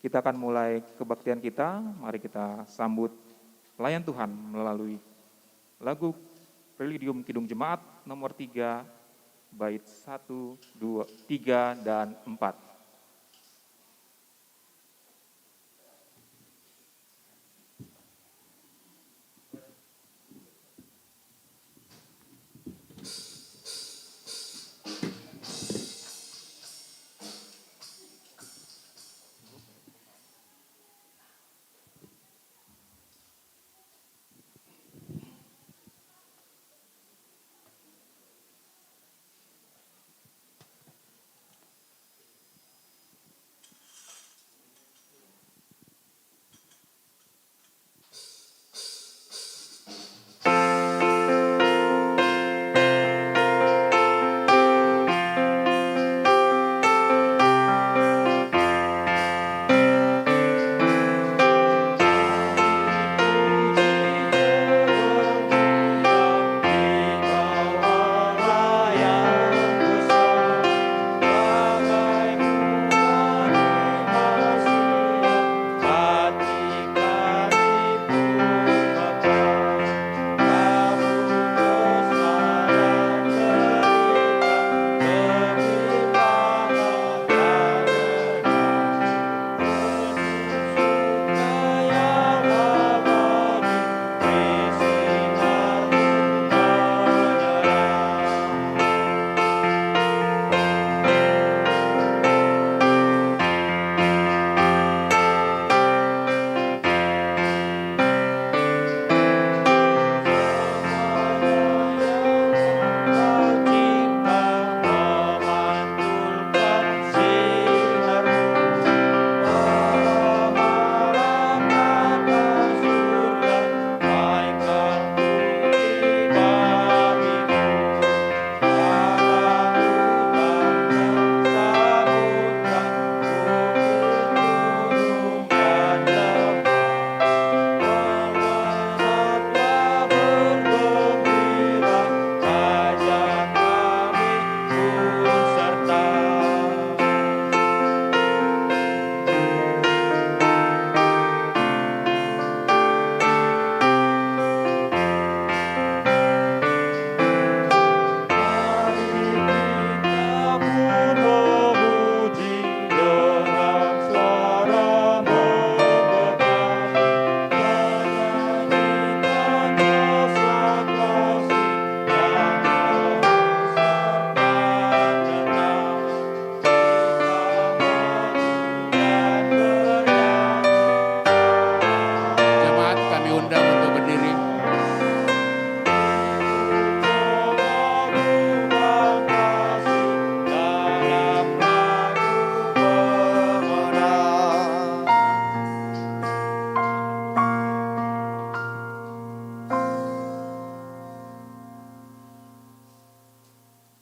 Kita akan mulai kebaktian kita. Mari kita sambut pelayan Tuhan melalui lagu Prelidium Kidung Jemaat nomor 3, bait 1, 2, 3, dan 4.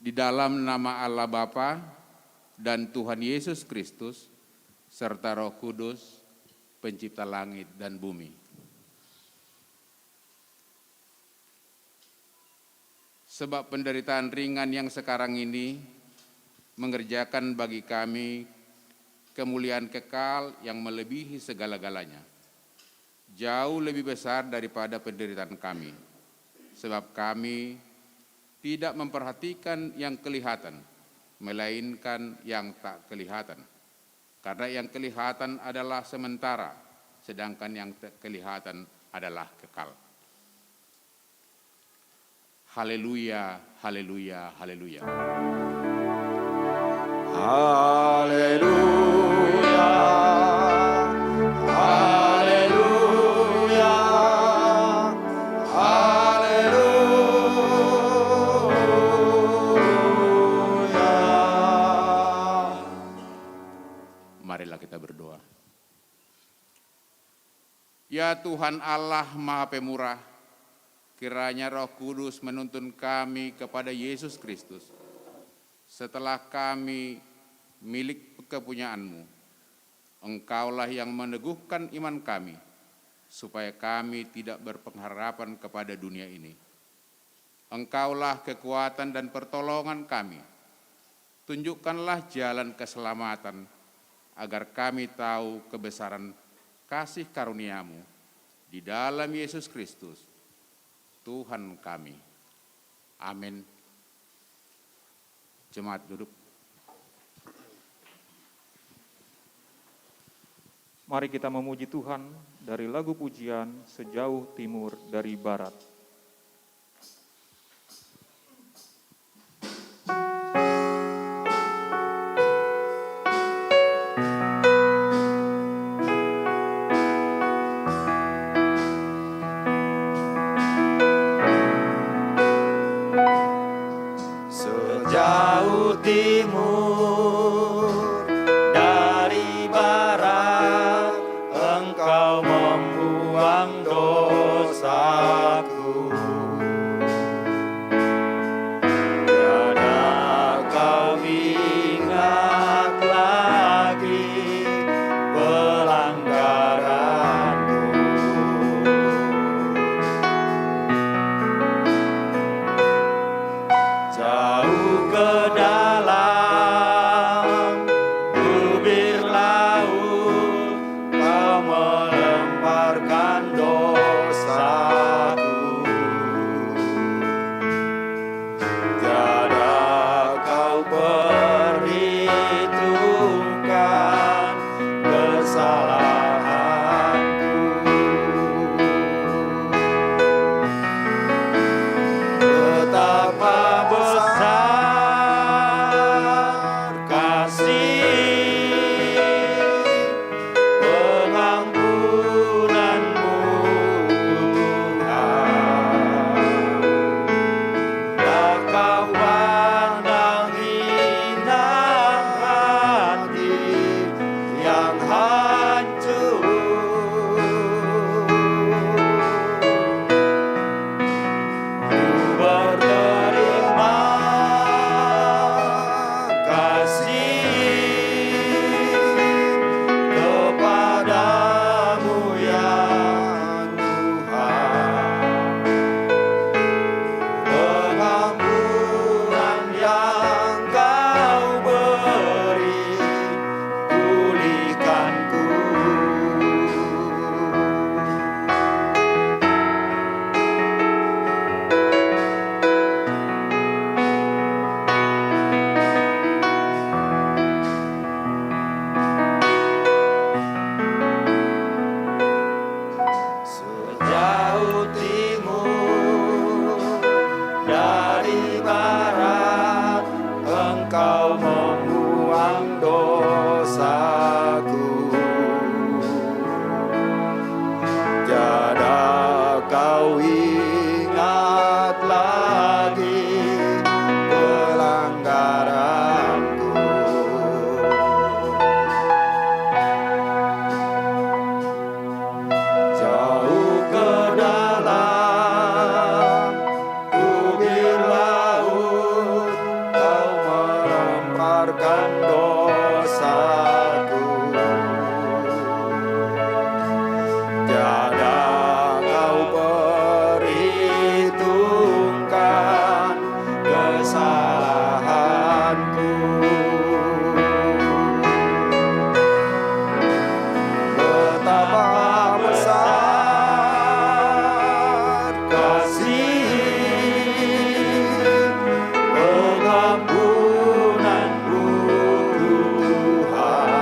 Di dalam nama Allah Bapa dan Tuhan Yesus Kristus, serta Roh Kudus, pencipta langit dan bumi. Sebab penderitaan ringan yang sekarang ini mengerjakan bagi kami kemuliaan kekal yang melebihi segala-galanya. Jauh lebih besar daripada penderitaan kami, sebab kami tidak memperhatikan yang kelihatan, melainkan yang tak kelihatan. Karena yang kelihatan adalah sementara, sedangkan yang tak kelihatan adalah kekal. Haleluya, haleluya, haleluya. Haleluya. Marilah kita berdoa. Ya Tuhan Allah Maha Pemurah, kiranya Roh Kudus menuntun kami kepada Yesus Kristus. Setelah kami milik kepunyaan-Mu, Engkaulah yang meneguhkan iman kami, supaya kami tidak berpengharapan kepada dunia ini. Engkaulah kekuatan dan pertolongan kami. Tunjukkanlah jalan keselamatan agar kami tahu kebesaran kasih karunia-Mu di dalam Yesus Kristus, Tuhan kami. Amin. Jemaat duduk. Mari kita memuji Tuhan dari lagu pujian Sejauh Timur dari Barat. Sejauh timur dari barat, Engkau membuang dosaku. Tiada kau ingat lagi pelanggaranku. Jauh ke dalam bibir laut, Kau melemparkan dosaku. Tiada Kau perhitungkan kesalahanku. Betapa besar kasih pengampunan-Mu, Tuhan. Tak Kau pandang indah hati yang hancur. Ku berterima kasih kepadamu ya Tuhan. Pengampunan yang Kau beri, pulihkanku. Sejauh timur dari barat, Engkau membuang dosaku. Tiada Kau ingat lagi pelanggaranku. Jauh ke dalam bibir laut, Kau melemparkan dosaku. Tiada Kau perhitungkan kesalahanku. Betapa besar kasih pengampunan-Mu, Tuhan.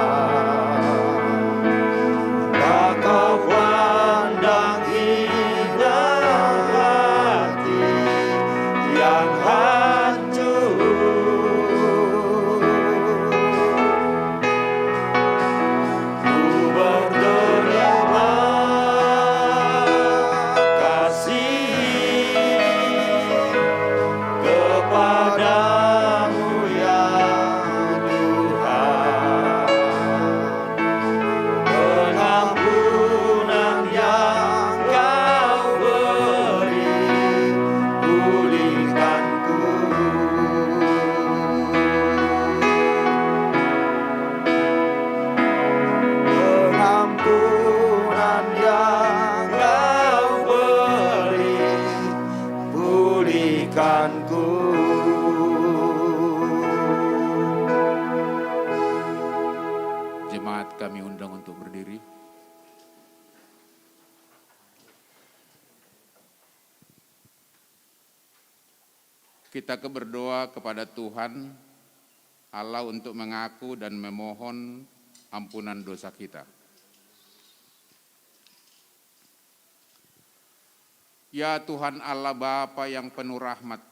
kami undang untuk berdiri. Kita berdoa kepada Tuhan Allah untuk mengaku dan memohon ampunan dosa kita. Ya Tuhan Allah Bapa yang penuh rahmat,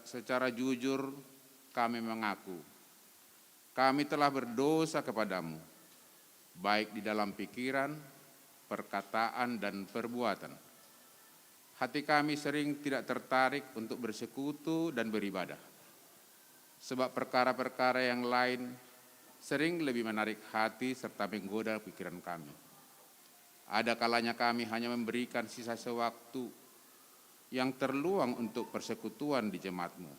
secara jujur kami mengaku, kami telah berdosa kepadamu, baik di dalam pikiran, perkataan, dan perbuatan. Hati kami sering tidak tertarik untuk bersekutu dan beribadah, sebab perkara-perkara yang lain sering lebih menarik hati serta menggoda pikiran kami. Ada kalanya kami hanya memberikan sisa sewaktu yang terluang untuk persekutuan di jemaat-Mu.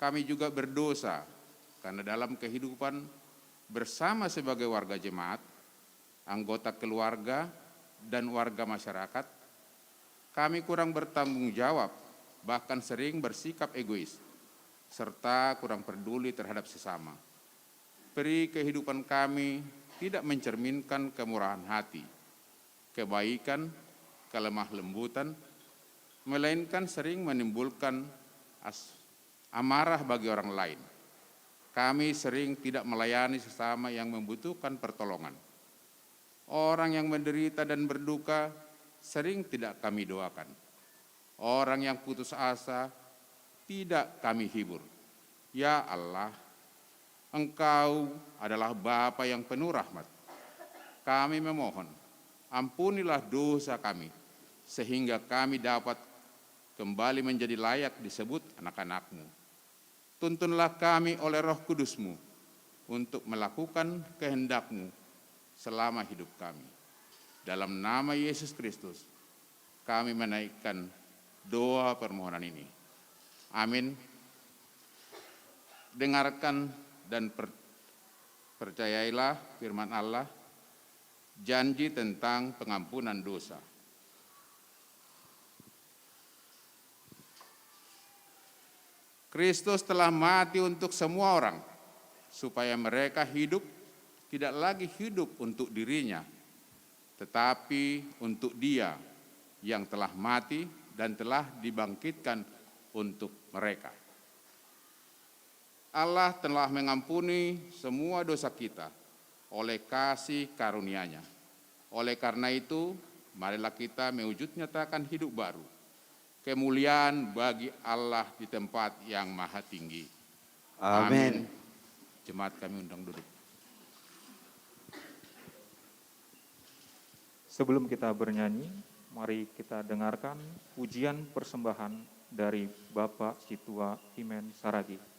Kami juga berdosa karena dalam kehidupan bersama sebagai warga jemaat, anggota keluarga, dan warga masyarakat, kami kurang bertanggung jawab, bahkan sering bersikap egois, serta kurang peduli terhadap sesama. Peri kehidupan kami tidak mencerminkan kemurahan hati, kebaikan, kelemah lembutan, melainkan sering menimbulkan amarah bagi orang lain. Kami sering tidak melayani sesama yang membutuhkan pertolongan. Orang yang menderita dan berduka sering tidak kami doakan. Orang yang putus asa tidak kami hibur. Ya Allah, Engkau adalah Bapa yang penuh rahmat. Kami memohon, ampunilah dosa kami, sehingga kami dapat kembali menjadi layak disebut anak-anak-Mu. Tuntunlah kami oleh Roh Kudus-Mu untuk melakukan kehendak-Mu selama hidup kami. Dalam nama Yesus Kristus, kami menaikkan doa permohonan ini. Amin. Dengarkan dan percayailah firman Allah, janji tentang pengampunan dosa. Kristus telah mati untuk semua orang, supaya mereka hidup tidak lagi hidup untuk dirinya, tetapi untuk Dia yang telah mati dan telah dibangkitkan untuk mereka. Allah telah mengampuni semua dosa kita oleh kasih karunia-Nya. Oleh karena itu, marilah kita mewujud nyatakan hidup baru, kemuliaan bagi Allah di tempat yang maha tinggi. Amin. Jemaat kami undang duduk. Sebelum kita bernyanyi, mari kita dengarkan pujian persembahan dari Bapak Situa Imen Saragi.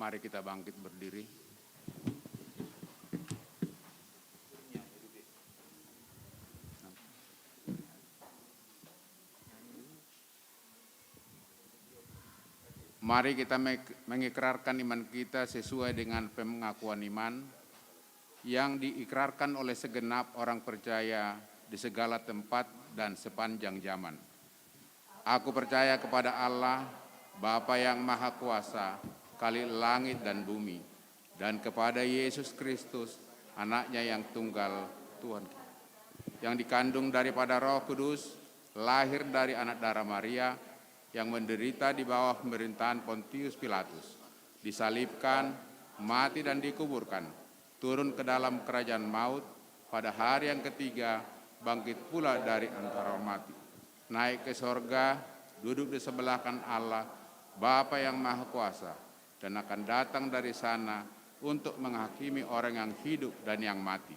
Mari kita bangkit berdiri. Mari kita mengikrarkan iman kita sesuai dengan pengakuan iman yang diikrarkan oleh segenap orang percaya di segala tempat dan sepanjang zaman. Aku percaya kepada Allah, Bapa yang Maha Kuasa, Khalik langit dan bumi, dan kepada Yesus Kristus, anaknya yang tunggal Tuhan kita, yang dikandung daripada Roh Kudus, lahir dari anak darah Maria, yang menderita di bawah pemerintahan Pontius Pilatus, disalibkan, mati dan dikuburkan, turun ke dalam kerajaan maut, pada hari yang ketiga bangkit pula dari antara orang mati, naik ke sorga, duduk di sebelah kanan Allah, Bapa yang Maha Kuasa, dan akan datang dari sana untuk menghakimi orang yang hidup dan yang mati.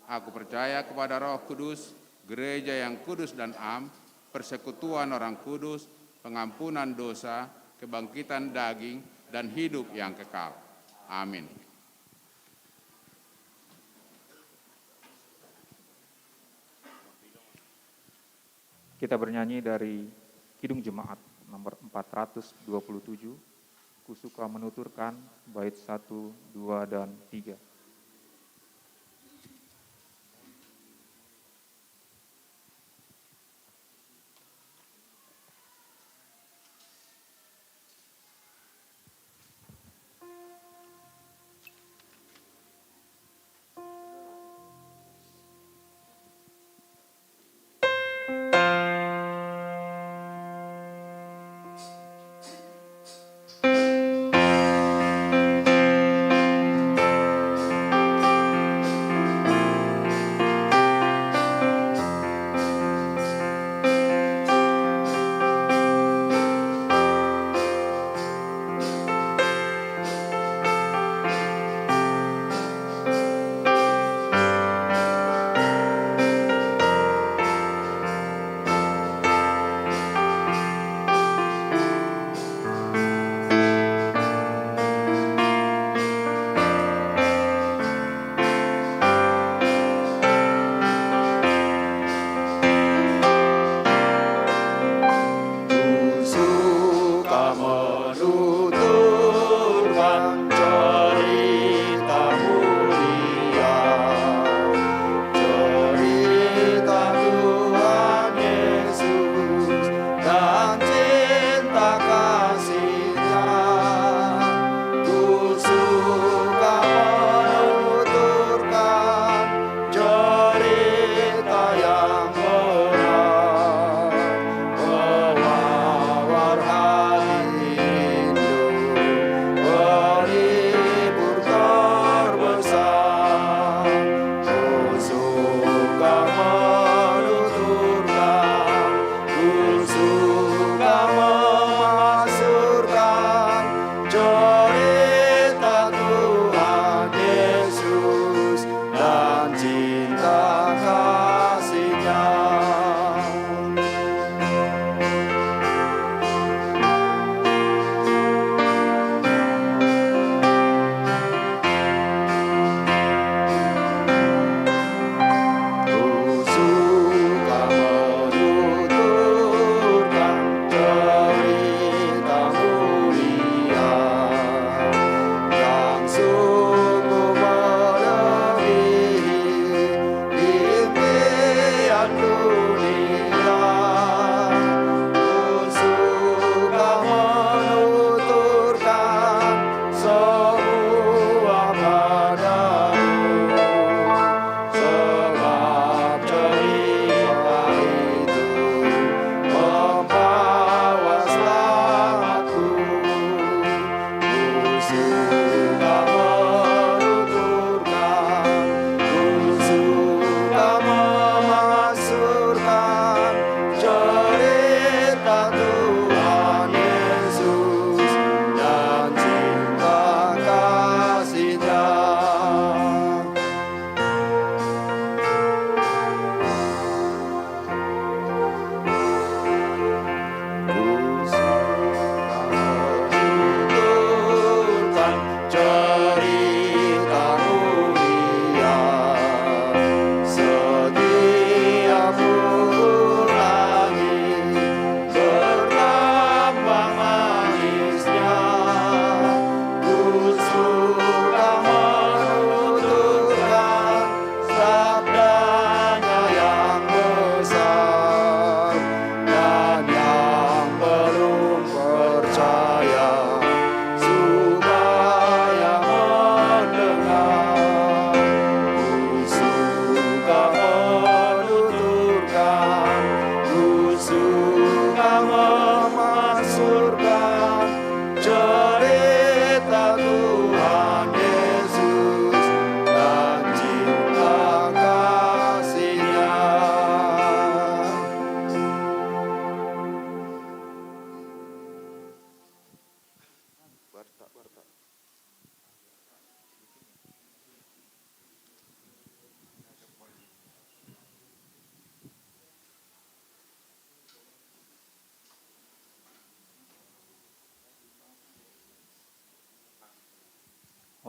Aku percaya kepada Roh Kudus, gereja yang kudus dan am, persekutuan orang kudus, pengampunan dosa, kebangkitan daging, dan hidup yang kekal. Amin. Kita bernyanyi dari Kidung Jemaat nomor 427, Ku suka menuturkan bait 1, 2, dan 3.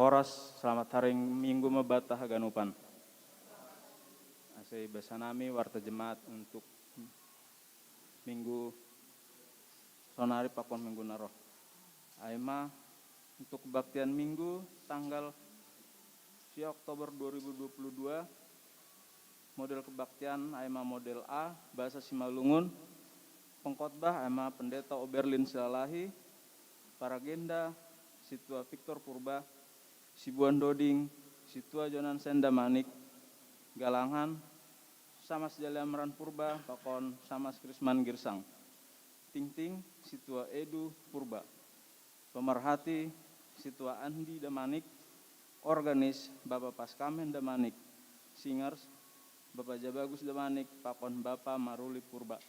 horas selamat hari Minggu mebata haganupan. Asai besanami warta jemaat untuk Minggu sonari pakon Minggu naroh. Aima untuk kebaktian Minggu tanggal 10 Oktober 2022 model kebaktian Aima model A bahasa Simalungun. Pengkhotbah Aima Pendeta Oberlin Silalahi. Paragenda Situa Victor Purba, Sibuan Doding, Situa Jonan Sendamanik, Galangan, Samas Jaliamran Purba, Pakon Samas Krisman Girsang, Ting Situa Edu Purba, Pemerhati Situa Andi Damanik, Organis Bapak Paskamen Damanik, Singers Bapak Jabagus Damanik, Pakon Bapak Maruli Purba.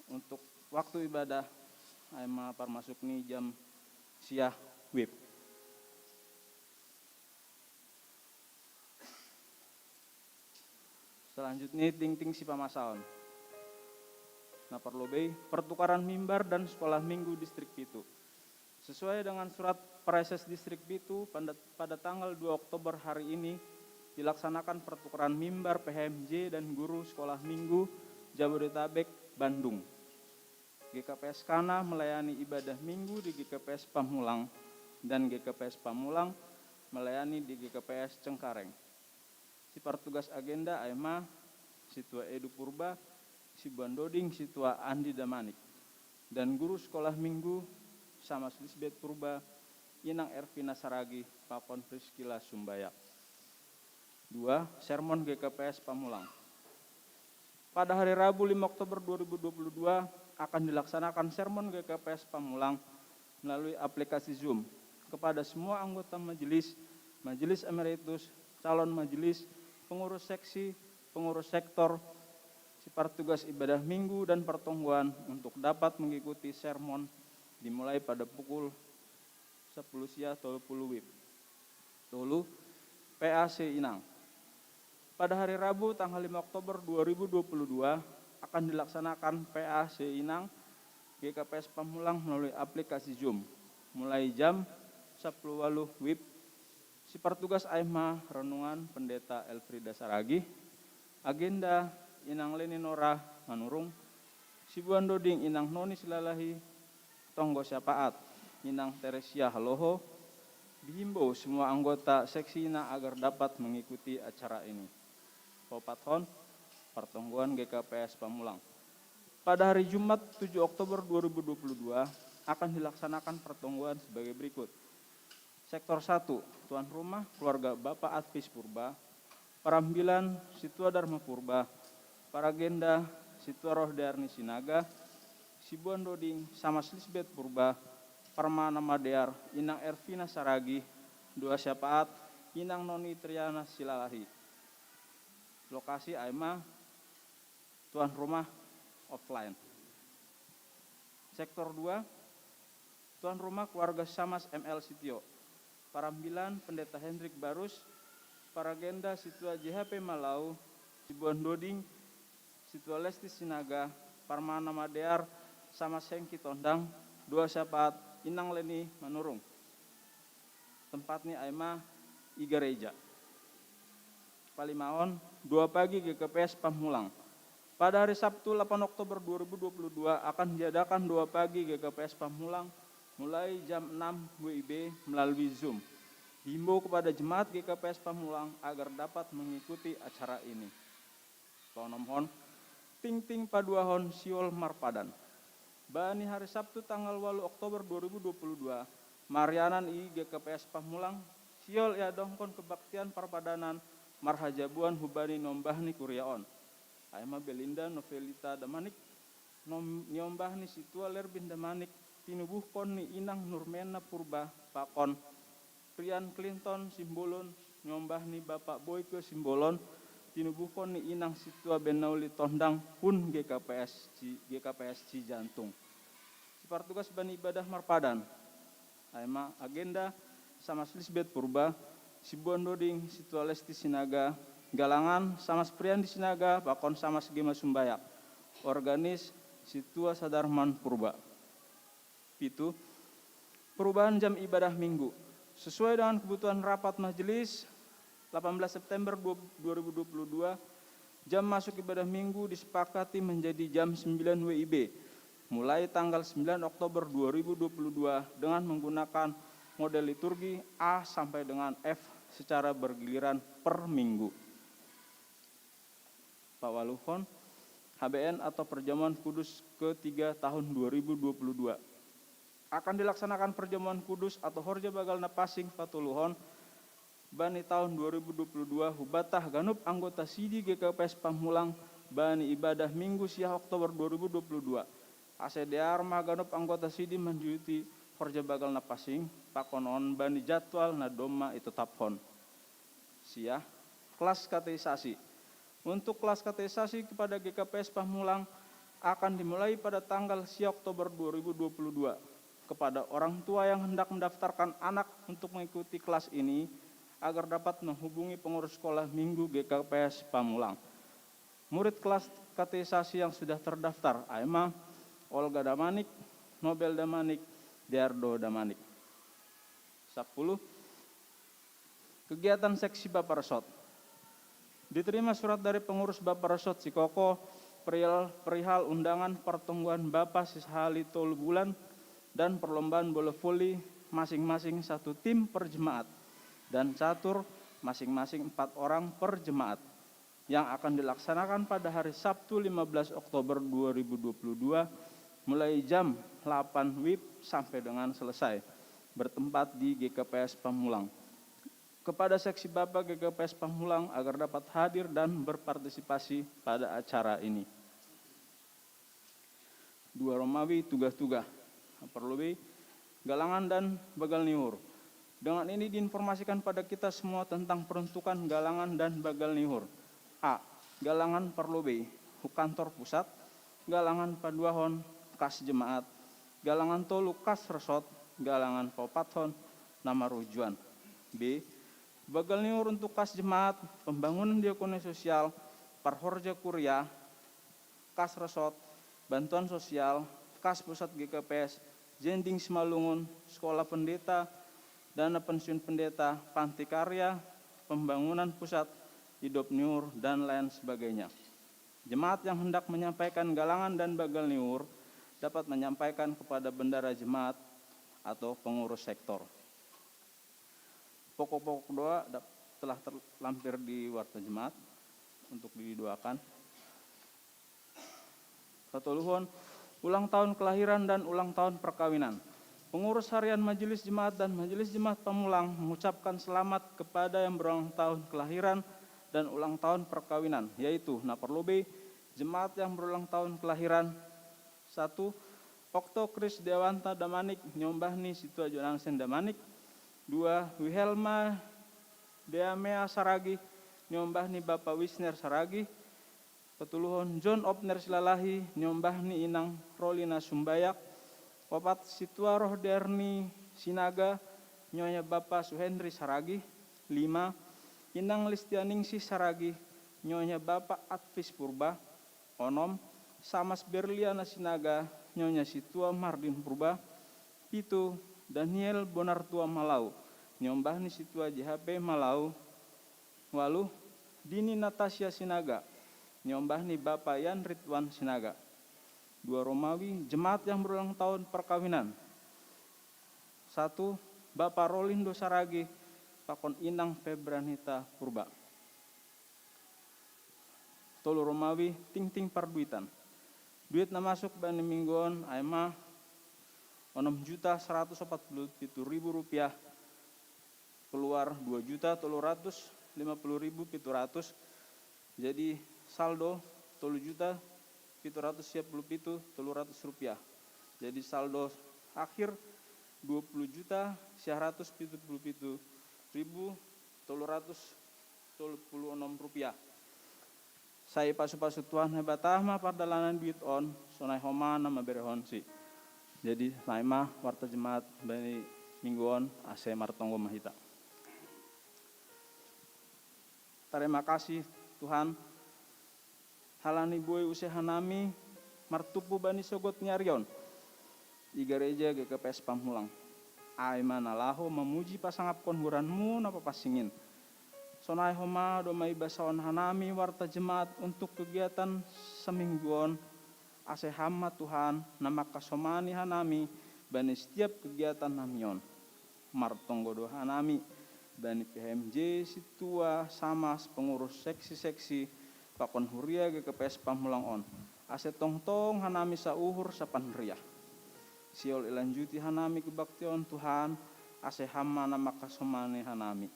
Untuk waktu ibadah, Aima parmasuk nih jam siah wib. Selanjutnya ting si pamasaon. Nah perlobei pertukaran mimbar dan sekolah minggu distrik Pitu. Sesuai dengan surat Preses distrik Pitu pada tanggal 2 Oktober hari ini dilaksanakan pertukaran mimbar PHMJ dan guru sekolah minggu Jabodetabek Bandung. GKPS Kana melayani ibadah minggu di GKPS Pamulang dan GKPS Pamulang melayani di GKPS Cengkareng. Si partugas agenda Aima, Situa Edu Purba, Sibuan Doding, Situa Andi Damanik. Dan guru sekolah minggu Samas Lisbeth Purba, Inang Ervina Saragi, Pakon Priskila Sumbayak. 2. Sermon GKPS Pamulang. Pada hari Rabu 5 Oktober 2022 akan dilaksanakan sermon GKPS Pamulang melalui aplikasi Zoom kepada semua anggota majelis, majelis emeritus, calon majelis, pengurus seksi, pengurus sektor, sipartugas ibadah minggu dan pertongguan untuk dapat mengikuti sermon dimulai pada pukul 10 siang 30 WIB. Tolu PAC Inang. Pada hari Rabu tanggal 5 Oktober 2022 akan dilaksanakan PAC Inang GKPS Pamulang melalui aplikasi Zoom mulai jam 10 WIB. Si partugas Aima Renungan Pendeta Elfrida Saragi, agenda Inang Leni Nora Manurung, Sibuan Doding Inang Noni Silalahi, Tonggo Syapaat Inang Teresia Haloho, dihimbau semua anggota seksi Inang agar dapat mengikuti acara ini. Popathon Pertongguan GKPS Pamulang. Pada hari Jumat 7 Oktober 2022 akan dilaksanakan pertongguan sebagai berikut. Sektor 1, tuan rumah keluarga Bapak Advis Purba, Parambilan Situa Dharma Purba, Paragenda Situa Rohdarni Sinaga, Sibuan Doding Samas Lisbeth Purba, Parmana Madear Inang Ervina Saragi, 2 Syapaat Inang Noni Triana Silalahi. Lokasi Aima tuan rumah offline. Sektor 2, tuan rumah keluarga Samas ML Sitio, Parambilan Pendeta Hendrik Barus, Paragenda Situa JHP Malau, Sibuan Doding, Situa Lesti Sinaga, Parmana Madear, Samas Hengki Tondang, 2 Syapaat Inang Leni Manurung. Tempatnya Aima Igareja. Palimaon 2 pagi GKPS Pamulang. Pada hari Sabtu 8 Oktober 2022 akan diadakan 2 pagi GKPS Pamulang mulai jam 6 WIB melalui Zoom. Himbau kepada jemaat GKPS Pamulang agar dapat mengikuti acara ini. Tonomhon, ting paduahon siol marpadan. Bani hari Sabtu tanggal 8 Oktober 2022, Marianan i GKPS Pamulang, siol iadongkon kebaktian parpadanan marhajabuan hubani nombahni kuryaon. Aima Belinda Novelita Damanik, nyombahni Situa Lerbin Damanik, tinubuhkon ni Inang Nurmena Purba, Pakon Prian Clinton Simbolon, nyombah ni Bapak Boyke Simbolon, tinubuhkon ni Inang Situa Benauli Tondang pun GKPS Cijantung. Sipartugas Bani Ibadah Marpadan, Aima agenda Samas Lisbeth Purba, Sibuan Doding Situa Lesti Sinaga, Galangan Samas Prian di Sinaga, Pakon Samas Gema Sumbayak, Organis Situa Sadarman Purba. Pitu, perubahan jam ibadah minggu. sesuai dengan kebutuhan rapat majelis 18 September 2022, jam masuk ibadah minggu disepakati menjadi jam 9 WIB mulai tanggal 9 Oktober 2022 dengan menggunakan model liturgi A sampai dengan F secara bergiliran per minggu. Pak Waluhon, HBN atau Perjamuan Kudus ke-3 tahun 2022. Akan dilaksanakan Perjamuan Kudus atau Horja Bagal Napasing Fatuluhon Bani tahun 2022 hubatah ganup anggota Sidi GKPS Pamulang Bani ibadah Minggu Siah Oktober 2022. ACDR ganup anggota Sidi menjuti Horja Bagal Napasing pakonon Bani jadwal nadoma itu taphon. Siah kelas kateisasi. Untuk kelas kateisasi kepada GKPS Pamulang akan dimulai pada tanggal Siah Oktober 2022. Kepada orang tua yang hendak mendaftarkan anak untuk mengikuti kelas ini agar dapat menghubungi pengurus sekolah minggu GKPS Pamulang. Murid kelas kateisasi yang sudah terdaftar Aima, Olga Damanik, Nobel Damanik, Diardo Damanik. 10. Kegiatan seksi Baparesot. Diterima surat dari pengurus Baparesot Sikoko perihal undangan pertemuan Bapa sehari tolu bulan dan perlombaan bola voli masing-masing satu tim per jemaat dan catur masing-masing 4 orang per jemaat yang akan dilaksanakan pada hari Sabtu 15 Oktober 2022 mulai jam 8 WIB sampai dengan selesai bertempat di GKPS Pamulang. Kepada seksi Bapak GKPS Pamulang agar dapat hadir dan berpartisipasi pada acara ini. 2 Romawi tugas-tugas perlu galangan dan bagal niur. Dengan ini diinformasikan pada kita semua tentang peruntukan galangan dan bagal niur. A. Galangan perlu Hukantor Pusat, galangan Paduahon, kas jemaat, galangan tolu kas resort, galangan Paupathon, nama rujuan. B. Bagal niur untuk kas jemaat, pembangunan diakoni sosial, parhorja kuria, kas resort, bantuan sosial, kas pusat GKPS, jending Simalungun, sekolah pendeta, dana pensiun pendeta, panti karya, pembangunan pusat, hidup niur, dan lain sebagainya. Jemaat yang hendak menyampaikan galangan dan bagal niur dapat menyampaikan kepada bendara jemaat atau pengurus sektor. Pokok-pokok doa telah terlampir di warta jemaat untuk didoakan. Fatuluhon, ulang tahun kelahiran dan ulang tahun perkawinan. Pengurus harian Majelis Jemaat dan Majelis Jemaat Pamulang mengucapkan selamat kepada yang berulang tahun kelahiran dan ulang tahun perkawinan, yaitu Naperlobe, jemaat yang berulang tahun kelahiran 1. Okto Kris Dewanta Damanik, Nyombahni Situa Jonangsen Damanik. 2. Wihelma Deamea Saragi, Nyombahni Bapak Wisner Saragi. Petuluhon John Opner Silalahi, Nyombahni Inang Rolina Sumbayak. 4. Situa Roh Derni Sinaga, Nyonya Bapak Suhendri Saragi. 5. Inang Listianingsih Saragi, Nyonya Bapak Atvis Purba. 6. Samas Berliana Sinaga, Nyonya Situa Mardin Purba. 7. Daniel Bonartua Malau, Nyombahni Situa JHP Malau. 8. Dini Natasha Sinaga, Nyombahni Bapak Yan Ridwan Sinaga. 2 Romawi, jemaat yang berulang tahun perkawinan. 1. Bapak Rolindo Saragi, Pakon Inang Febranita Purba. 3 Romawi, ting-ting perduitan. Duit na masuk bani mingguan aima 6.147.000 rupiah, keluar 2.350.700. Jadi saldo 3.750.700 rupiah. Jadi saldo akhir 20.177.336 rupiah. Saya pasu-pasu Tuhan hebatah ma pardalanan duit on sonai homa nama berehon si. Jadi naima warta jemaat bani mingguan ase martonggo mahita. Terima kasih Tuhan. Halani boy usaha nami martupu bani sogot nyarion di gereja GKPS Pamulang. ai manalaho memuji pasangap konhuranmu napa pasingin. Sonai homa domai basawan hanami warta jemaat untuk kegiatan semingguan ase hama Tuhan nama kasomani hanami bani setiap kegiatan namion. Martonggo do hanami bani PMJ situa sama pengurus seksi-seksi pakon huria GKPS Pamulang on. Ase tong-tong hanami sauhur sapan ria. Siol ilanjuti hanami kebaktian Tuhan ase hama nama kasomani hanami.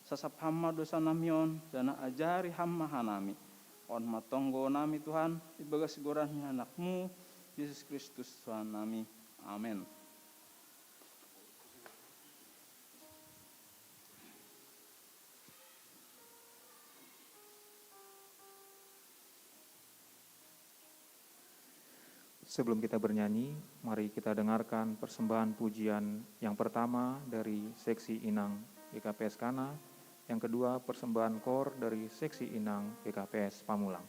Sasap hama dosa namion dana ajari hama hanami. On matonggo nami Tuhan ibagas gorahnya anakmu Yesus Kristus Tuhan nami. Amin. Sebelum kita bernyanyi, mari kita dengarkan persembahan pujian yang pertama dari seksi Inang GKPS Kana, yang kedua persembahan kor dari seksi Inang GKPS Pamulang.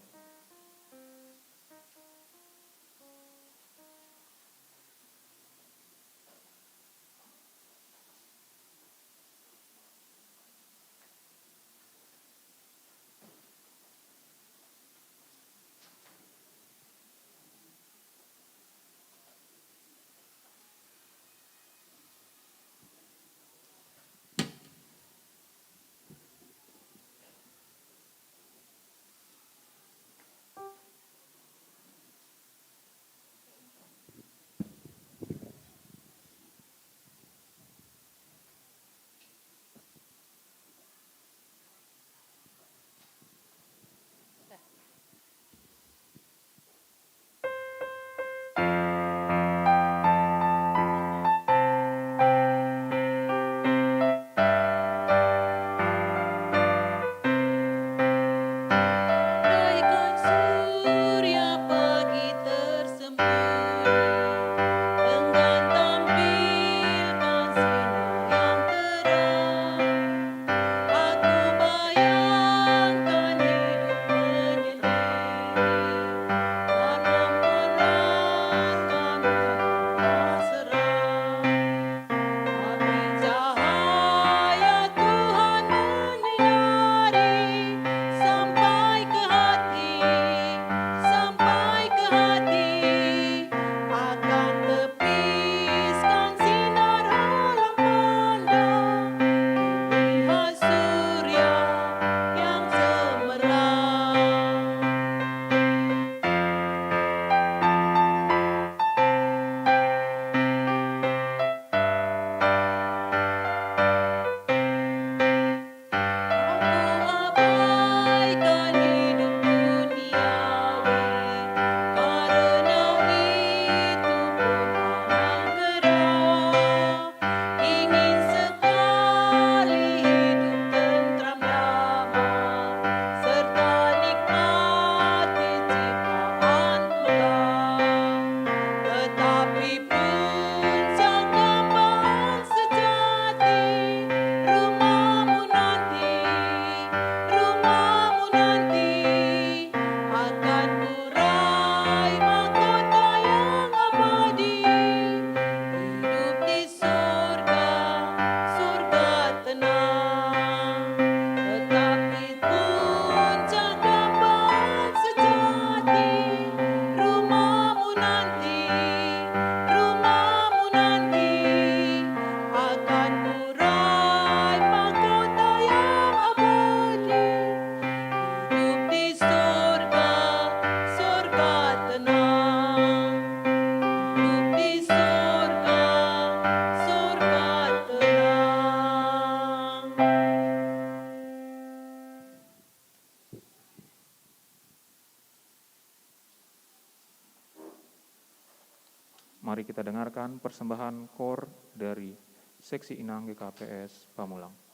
Mari kita dengarkan persembahan kor dari seksi Inang GKPS Pamulang.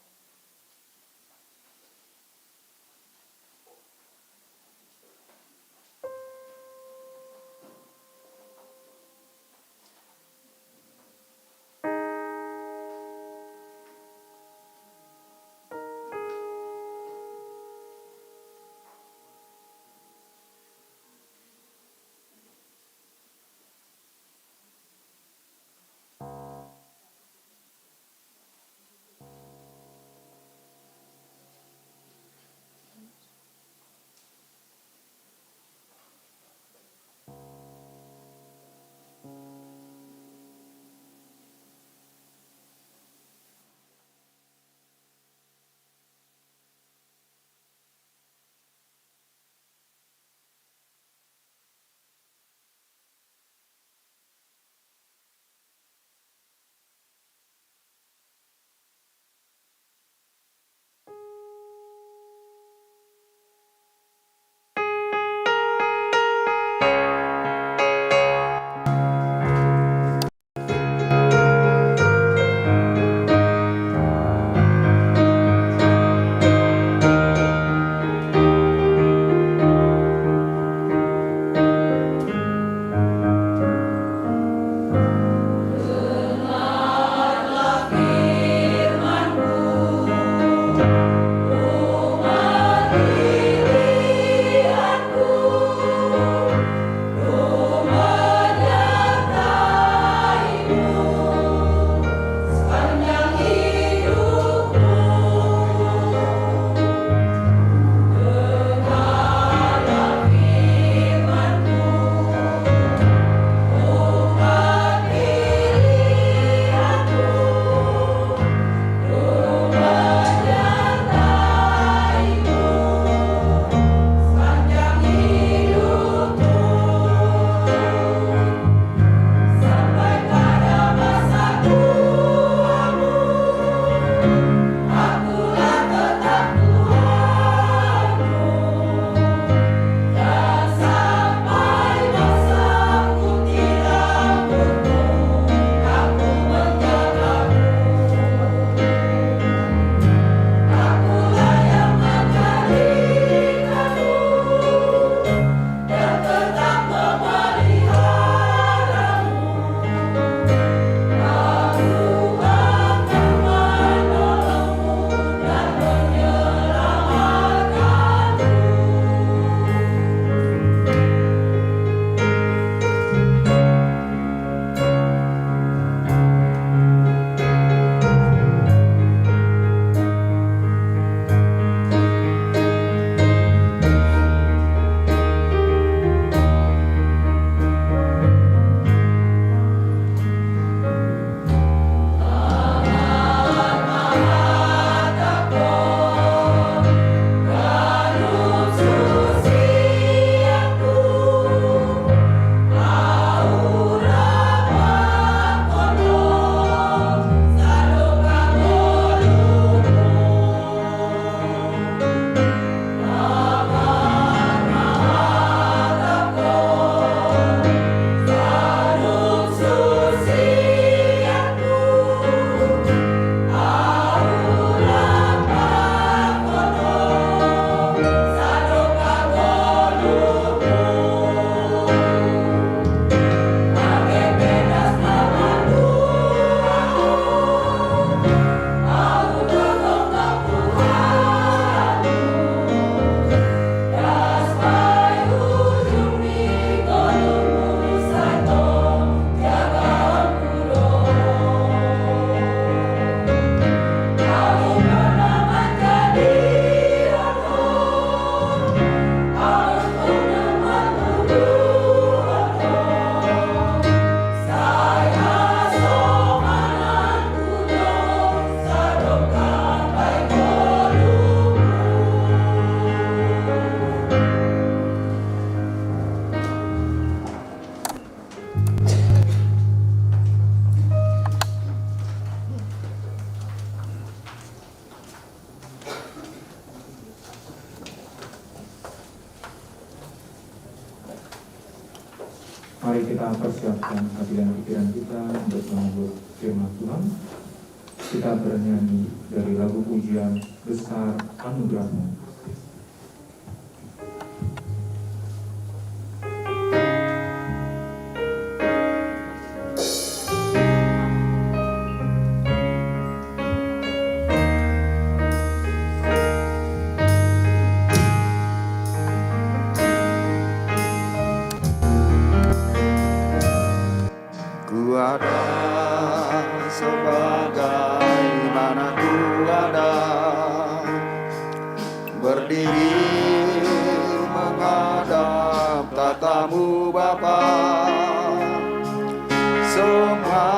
Mari kita persiapkan hati dan pikiran kita untuk menyambut firman Tuhan. Kita bernyanyi dari lagu pujian Besar Anugerah-Mu. Ku ada sebagaimana ku ada, berdiri menghadap tatamu Bapa, semua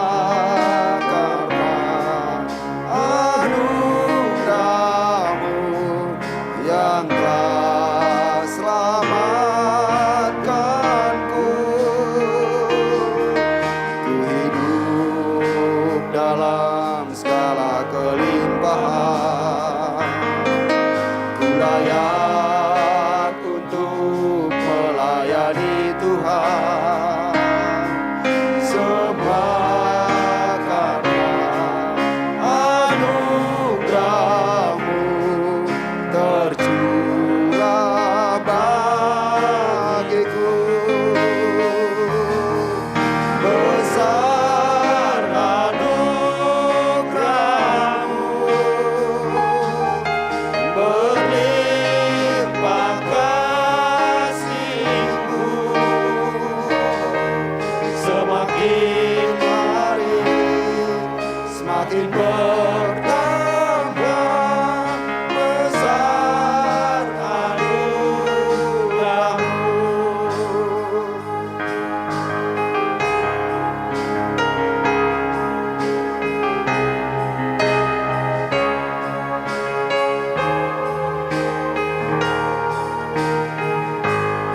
karena anugerah-Mu yang telah selamatkanku. Ku hidup dalam segala kelimpahan, ku layak untuk melayani Tuhan. Semua karena anugerah-Mu tercurah bagiku. Besar anugerah-Mu, berlimpah kasih-Mu, semakin hari semakin bertambah. Besar anugerah-Mu.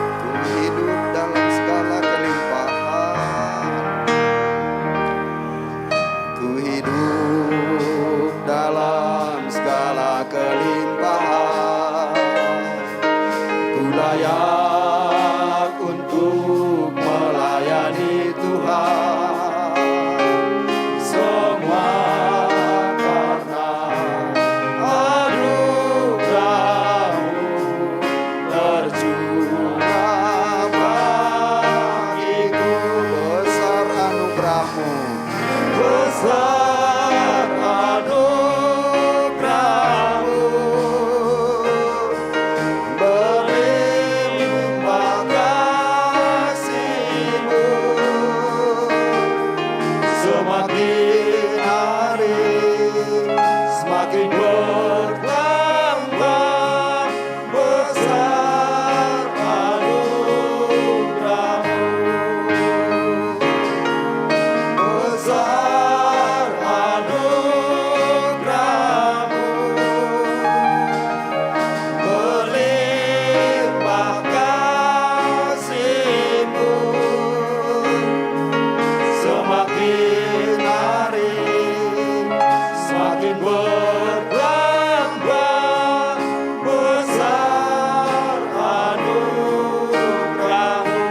Ku hidup dalam segala kelimpahan, ku hidup dalam segala kelimpahan, ku layak untuk melayani Tuhan. Semua karena anugerah-Mu tercurah bagiku. Besar anugerah-Mu, besar anugerah-Mu, berlimpah kasih-Mu, semakin hari semakin bertambah. Besar anugerah-Mu, besar anugerah-Mu, berlimpah kasih-Mu, semakin hari semakin bertambah. Besar anugerah-Mu,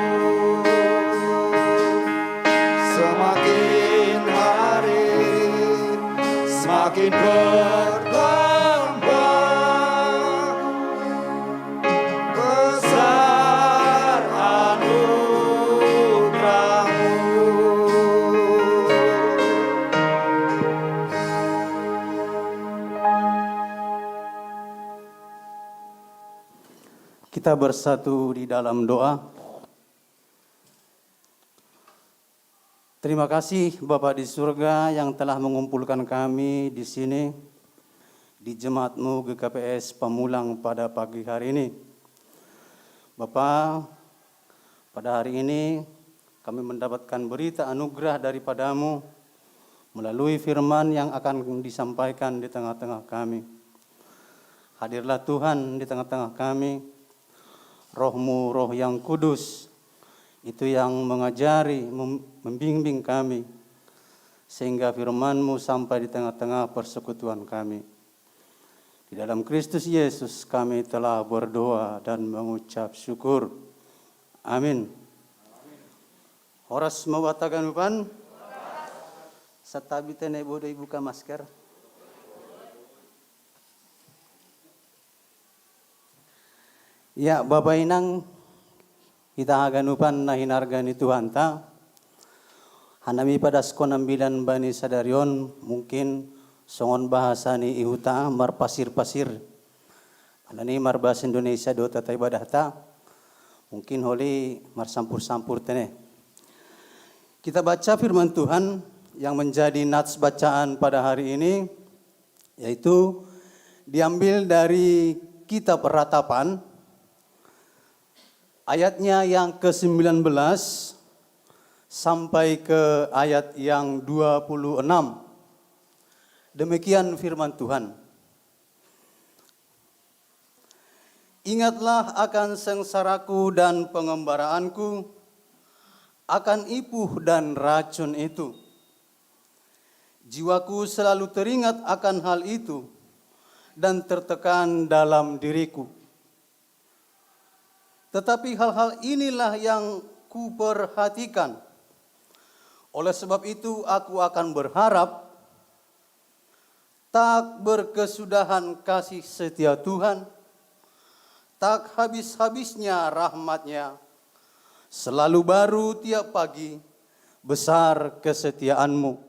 semakin hari semakin bertambah. Besar anugerah-Mu. Kita bersatu di dalam doa. Terima kasih Bapa di surga yang telah mengumpulkan kami di sini di Jemaat-Mu GKPS Pamulang pada pagi hari ini. Bapa, pada hari ini kami mendapatkan berita anugerah daripada-Mu melalui firman yang akan disampaikan di tengah-tengah kami. Hadirlah Tuhan di tengah-tengah kami. Roh-Mu, Roh yang kudus, itu yang mengajari, membimbing kami, sehingga firman-Mu sampai di tengah-tengah persekutuan kami. Di dalam Kristus Yesus kami telah berdoa dan mengucap syukur. Amin. Horas mawataganupan. Satabi tene bodoh buka masker. Ya, Bapak Inang, kita aganupan na hinargani Tuhan ta. Hanami pada sekonambilan bani sadarion mungkin songon bahasa ni ihuta marpasir-pasir. Anani mar bahasa Indonesia do tata ibadah ta. Mungkin holi mar sampur-sampur tene. Kita baca firman Tuhan yang menjadi nats bacaan pada hari ini, yaitu diambil dari kitab Ratapan, ayatnya yang ke-19 sampai ke ayat yang 26. Demikian firman Tuhan. Ingatlah akan sengsaraku dan pengembaraanku, akan ipuh dan racun itu. Jiwaku selalu teringat akan hal itu dan tertekan dalam diriku. Tetapi hal-hal inilah yang kuperhatikan. Oleh sebab itu aku akan berharap tak berkesudahan kasih setia Tuhan, tak habis-habisnya rahmat-Nya, selalu baru tiap pagi, besar kesetiaan-Mu.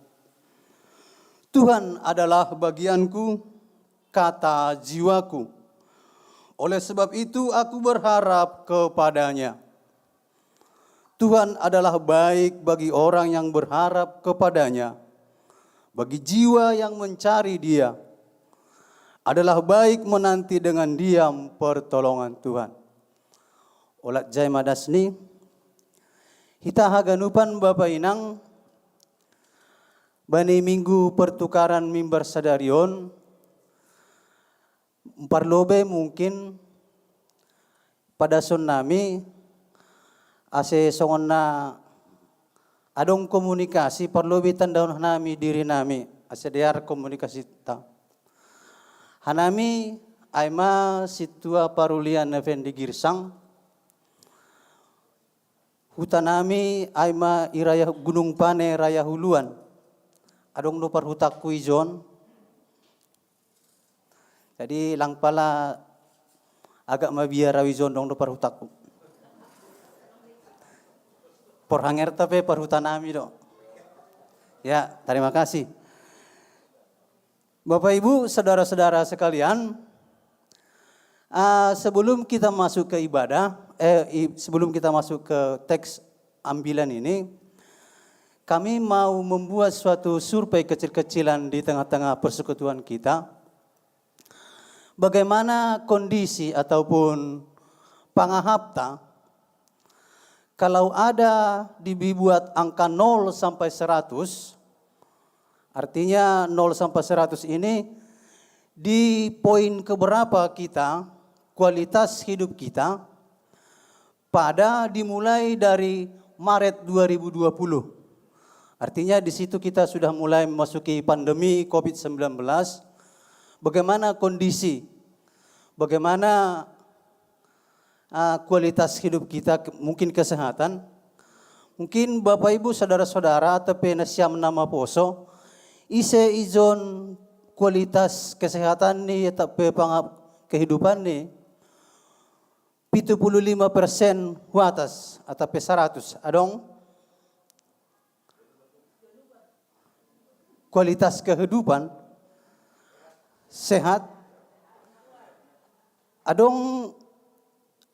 Tuhan adalah bagianku, kata jiwaku. Oleh sebab itu aku berharap kepada-Nya. Tuhan adalah baik bagi orang yang berharap kepada-Nya, bagi jiwa yang mencari Dia. Adalah baik menanti dengan diam pertolongan Tuhan. Olat jai madasni, hita haganupan Bapak Inang, bani minggu pertukaran mimbar sadarion, parlobe mungkin pada tsunami, ase songon na adong komunikasi parlobe tandaan nami diri nami, ase diar komunikasi ta. Hanami aima situa parulian Effendi Girsang. Hutanami aima iraya Gunung Pane raya huluan. Adong no parhutak kuijon. Jadi lang pala agak mabiara wizon dong no parhutak. Porhanger tapi parhutanami do. Ya, terima kasih. Bapak Ibu, saudara-saudara sekalian, sebelum kita masuk ke ibadah, sebelum kita masuk ke teks ambilan ini, kami mau membuat suatu survei kecil-kecilan di tengah-tengah persekutuan kita. Bagaimana kondisi ataupun pangahapta kalau ada dibuat angka 0 sampai 100, artinya 0 sampai 100 ini di poin keberapa kita, kualitas hidup kita pada dimulai dari Maret 2020. Artinya di situ kita sudah mulai memasuki pandemi COVID-19. Bagaimana kondisi, bagaimana kualitas hidup kita, mungkin kesehatan. Mungkin Bapak Ibu saudara-saudara tapi nasyam nama poso, ise izon kualitas kesehatan ni tapi kehidupan ni 75% watas atau 100 adong kualitas kehidupan sehat adong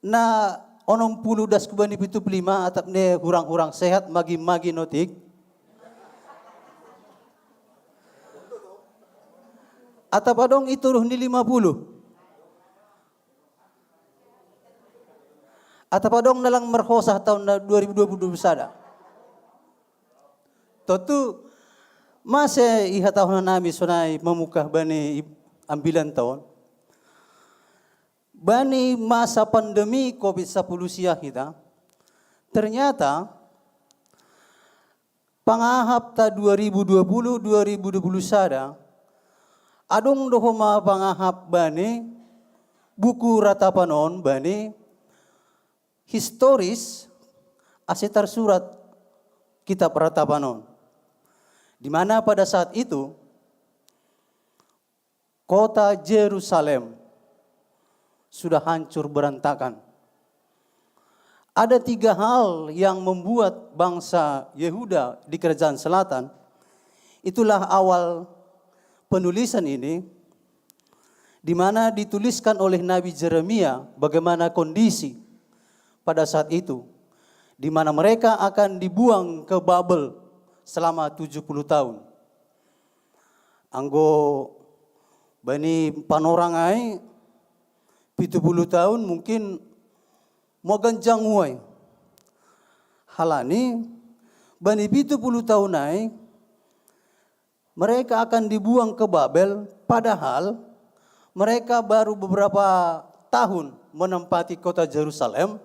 na 60 das kubani 75 atap ne hurang-hurang sehat magi-magi notik atap adong itu ruh ni 50 atap adong nalang merhosah tahun 2020 sada totu masa iha tahun nami sunai memukah bani ambilan tahun bani masa pandemi COVID-19 sia kita, ternyata pangahap ta 2020 sada, adong dohoma pangahap bani buku ratapanon bani historis asetar surat kitab Ratabanon, di mana pada saat itu kota Yerusalem sudah hancur berantakan. Ada 3 hal yang membuat bangsa Yehuda di Kerajaan Selatan, itulah awal penulisan ini, di mana dituliskan oleh Nabi Yeremia bagaimana kondisi pada saat itu, di mana mereka akan dibuang ke Babel selama 70 tahun. Anggo bani panorangai 70 tahun mungkin mau ganjang uai. Halani bani 70 tahun naik mereka akan dibuang ke Babel, padahal mereka baru beberapa tahun menempati kota Yerusalem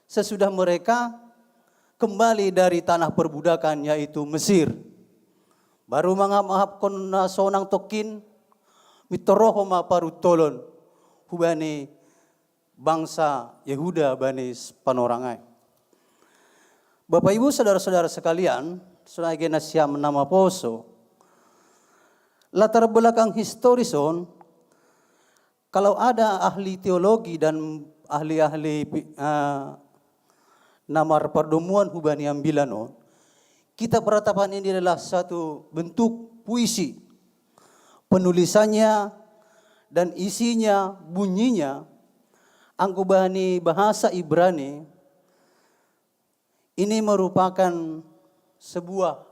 sesudah mereka kembali dari tanah perbudakan yaitu Mesir. Baru mangap kona sonang tokin mitorohoma parutolon hubani bangsa Yehuda bani panorangai. Bapak Ibu saudara-saudara sekalian, selagi siam nama poso, latar belakang historison, kalau ada ahli teologi dan ahli-ahli namar perdomuan hubani ambilano, kitab Ratapan ini adalah satu bentuk puisi. Penulisannya dan isinya, bunyinya, anggo bahani bahasa Ibrani, ini merupakan sebuah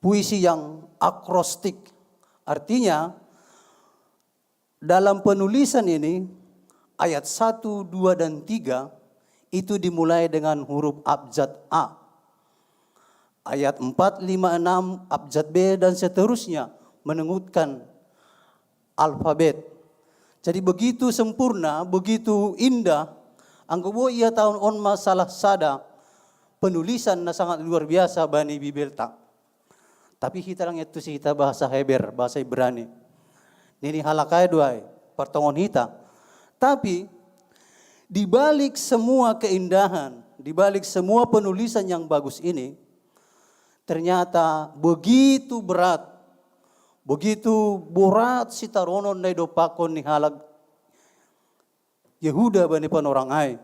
puisi yang akrostik. Artinya, dalam penulisan ini, ayat 1, 2, dan 3, itu dimulai dengan huruf abjad A. Ayat 4, 5, 6, abjad B, dan seterusnya, menengutkan alfabet. Jadi begitu sempurna, begitu indah, anggo ia tahun on masalah sada, penulisan na sangat luar biasa bani bibelta. Tapi kita lang itu sih kita bahasa Heber, bahasa Ibrani. Nini halakai duai, pertongon kita. Tapi di balik semua keindahan, di balik semua penulisan yang bagus ini, ternyata begitu berat, begitu berat si taronon na idopakon ni halag Yehuda bani panorangai.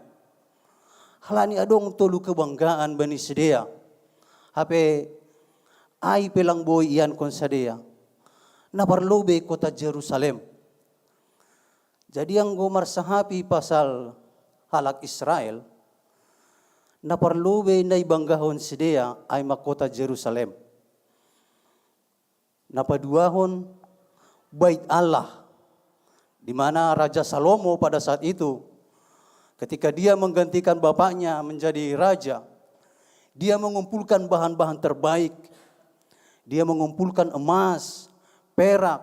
Halani adong tolu kebanggaan bani sedea. Hape ay pelang boy iyan kon sadea. Naparlobe kota Jerusalem. Jadi ang gumarsahapi pasal halak Israel, naparlobe na ibanggahon sedea ay makota Jerusalem. Napaduahon Bait Allah, di mana Raja Salomo pada saat itu, ketika dia menggantikan bapaknya menjadi raja, dia mengumpulkan bahan-bahan terbaik. Dia mengumpulkan emas, perak,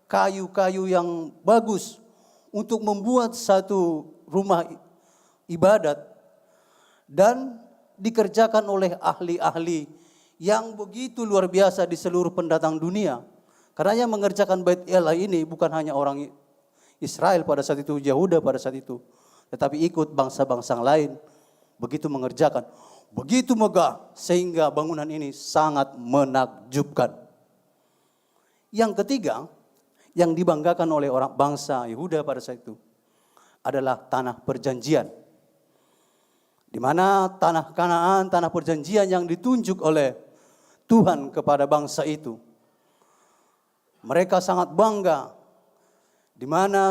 kayu-kayu yang bagus untuk membuat satu rumah ibadat dan dikerjakan oleh ahli-ahli yang begitu luar biasa di seluruh pendatang dunia. Karena yang mengerjakan Bait Allah ini bukan hanya orang Israel pada saat itu, Yehuda pada saat itu, tetapi ikut bangsa-bangsa lain begitu mengerjakan. Begitu megah sehingga bangunan ini sangat menakjubkan. Yang ketiga, yang dibanggakan oleh orang bangsa Yehuda pada saat itu adalah tanah perjanjian. Di mana tanah Kanaan, tanah perjanjian yang ditunjuk oleh Tuhan kepada bangsa itu. Mereka sangat bangga di mana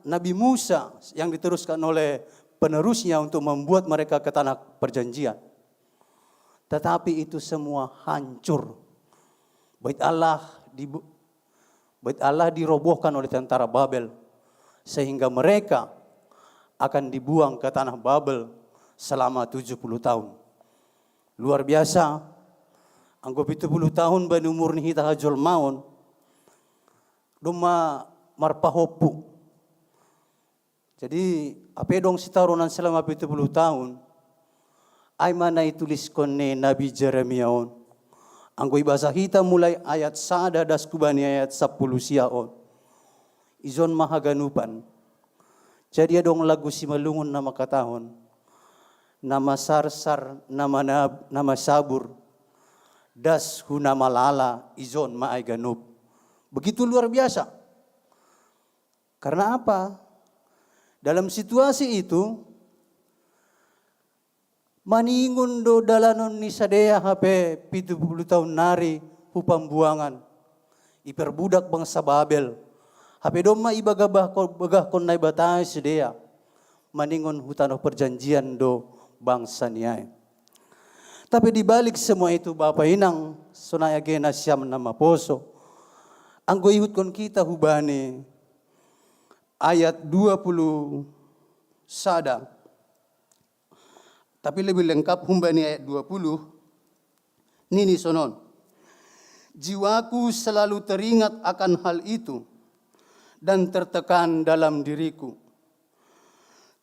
Nabi Musa yang diteruskan oleh penerusnya untuk membuat mereka ke tanah perjanjian. Tetapi itu semua hancur. Bait Allah dirobohkan oleh tentara Babel sehingga mereka akan dibuang ke tanah Babel selama 70 tahun. Luar biasa. Anggo 70 tahun bani umur ni hita hajol maun. Duma marpahopu. Jadi apa dong si tarunan selama 70 tahun? Ay mana itulis kon ni Nabi Jeremia on. Anggo ibasa kita mulai ayat sada das kubani ayat 10 siaon. Izon mahaganupan. Jadi adong lagu si malungon na makatahon. nama sarsar, nama sabur, das huna malala, izon maay ganub. Begitu luar biasa. Karena apa? Dalam situasi itu, maningon do dalanon ni sadea hape 70 tahun nari hupambuangan. Iperbudak bangsa Babel. Hape doma ibagabah kon na ibatay sadea. Maningon hutano perjanjian do bangsa niya. Tapi dibalik semua itu Bapak Inang, sunaya gena siyam na maposo. Ang goyhut kon kita hubani ayat 20 sada. Tapi lebih lengkap humbani ayat 20. Nini sonon. Jiwaku selalu teringat akan hal itu dan tertekan dalam diriku.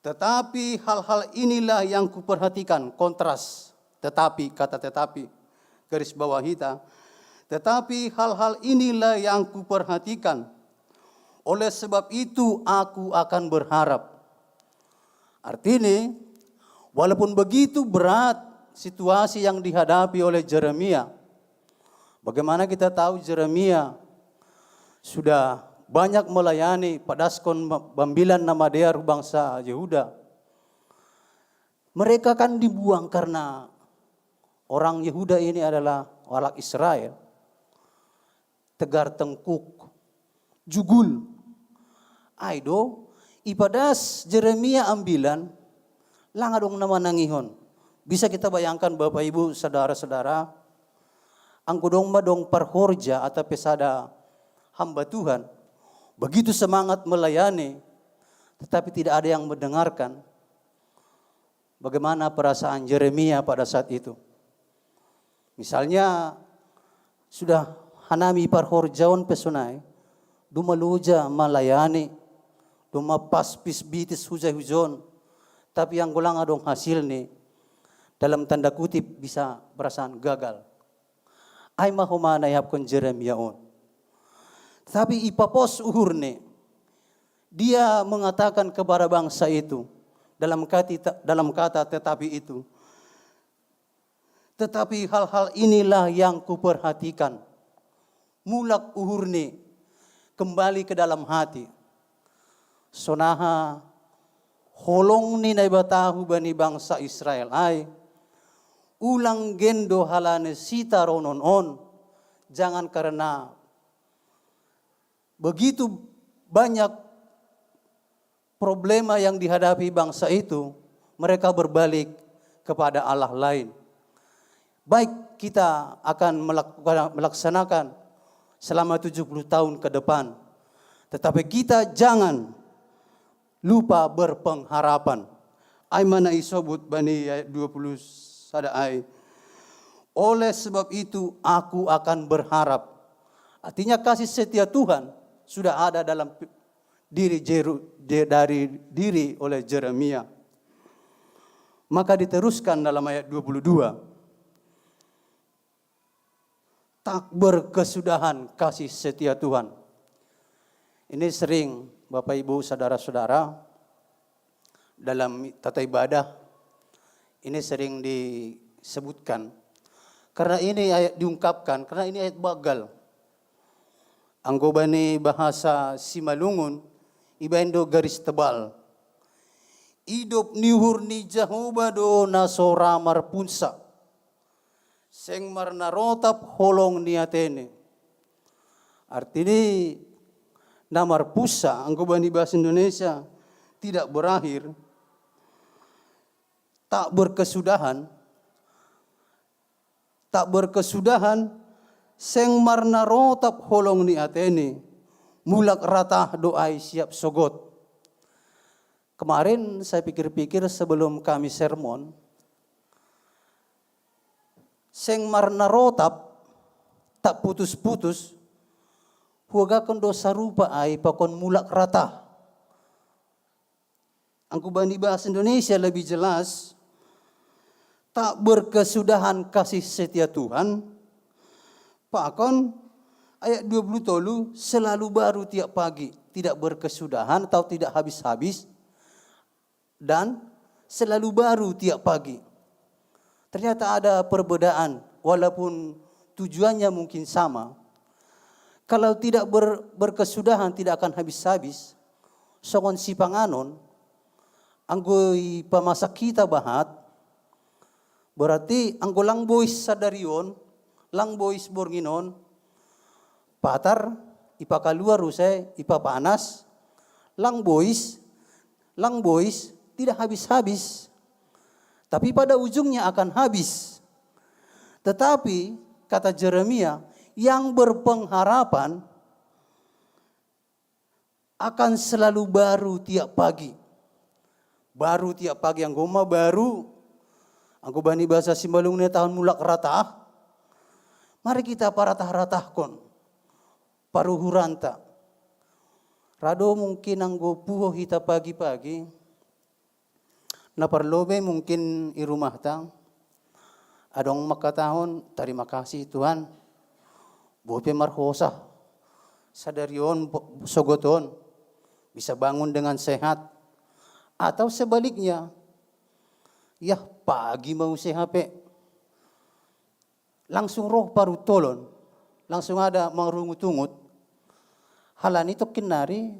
Tetapi hal-hal inilah yang kuperhatikan, kontras. Tetapi, kata tetapi, garis bawah kita. Tetapi hal-hal inilah yang kuperhatikan. Oleh sebab itu aku akan berharap. Artinya, walaupun begitu berat situasi yang dihadapi oleh Yeremia, bagaimana kita tahu Yeremia sudah banyak melayani padaskon bambilan nama dia bangsa Yehuda. Mereka kan dibuang karena orang Yehuda ini adalah orang Israel. Tegar tengkuk, jugul. Aido, ipadas Yeremia ambilan, langadong nama nangihon. Bisa kita bayangkan Bapak Ibu, saudara-saudara, ang kudong madong parhorja atau pesada hamba Tuhan, begitu semangat melayani, tetapi tidak ada yang mendengarkan. Bagaimana perasaan Yeremia pada saat itu? Misalnya, sudah hanami parhorjaon pesunay, dumaluja malayani, dumapaspis bitis hujay-hujon, tapi yang gulang adong hasil ni, dalam tanda kutip bisa perasaan gagal. Ay mahumana yapkon Yeremia on. Tapi ipapos uhurne, dia mengatakan kepada bangsa itu, dalam kata tetapi itu. Tetapi hal-hal inilah yang kuperhatikan. Mulak uhurne, kembali ke dalam hati. Sonaha, holong ni naibatahu bani bangsa Israel ay, ulang gendo halane sita ronon-on, jangan karena begitu banyak problema yang dihadapi bangsa itu, mereka berbalik kepada Allah lain. Baik kita akan melaksanakan selama 70 tahun ke depan, tetapi kita jangan lupa berpengharapan. Ay mana isobut bani ayat 20 sada ay. Oleh sebab itu aku akan berharap. Artinya kasih setia Tuhan sudah ada dalam dari diri oleh Yeremia. Maka diteruskan dalam ayat 22. Tak berkesudahan kasih setia Tuhan. Ini sering Bapak Ibu saudara-saudara dalam tata ibadah ini sering disebutkan. Karena ini ayat diungkapkan, karena ini ayat bagal. Anggobani bahasa Simalungun, ibendo garis tebal. Idop niuhur ni Jehovah do nasoramar punsa. Seng marnarotap holong ni Atene. Artinya namar pusa, anggobani bahasa Indonesia, tidak berakhir, tak berkesudahan, seng marna rotap holong ni Atene, mulak ratah doai siap sogot. Kemarin saya pikir-pikir sebelum kami sermon, seng marna rotap, tak putus-putus, huwaga kon dosa rupa ay pakon mulak ratah. Ang kubani bahasa Indonesia lebih jelas, tak berkesudahan kasih setia Tuhan, pakon ayat 20 tolu selalu baru tiap pagi, tidak berkesudahan atau tidak habis-habis, dan selalu baru tiap pagi. Ternyata ada perbedaan, walaupun tujuannya mungkin sama. Kalau tidak berkesudahan tidak akan habis-habis. Songon si panganon, anggoi pamasak kita bahat, berarti anggo lang boys sadarion, lang boys bornginon, patar, ipakaluar usai, ipapanas, lang boys tidak habis-habis. Tapi pada ujungnya akan habis. Tetapi kata Yeremia, yang berpengharapan akan selalu baru tiap pagi. Baru tiap pagi, yang goma baru. Anggo bani bahasa Simbalungnya tahun mulak ratah. Mari kita paratah-ratahkon. Paruhuranta. Rado mungkin anggo puho hita pagi-pagi. Na parlobe mungkin i rumah tang. Adong makatahon, terima kasih Tuhan. Bope marhosa. Sadarion sogoton. Bisa bangun dengan sehat. Atau sebaliknya. Ya pagi mau sehape. Langsung roh paru tolon. Langsung ada marungut-ungut. Halan itu kinari.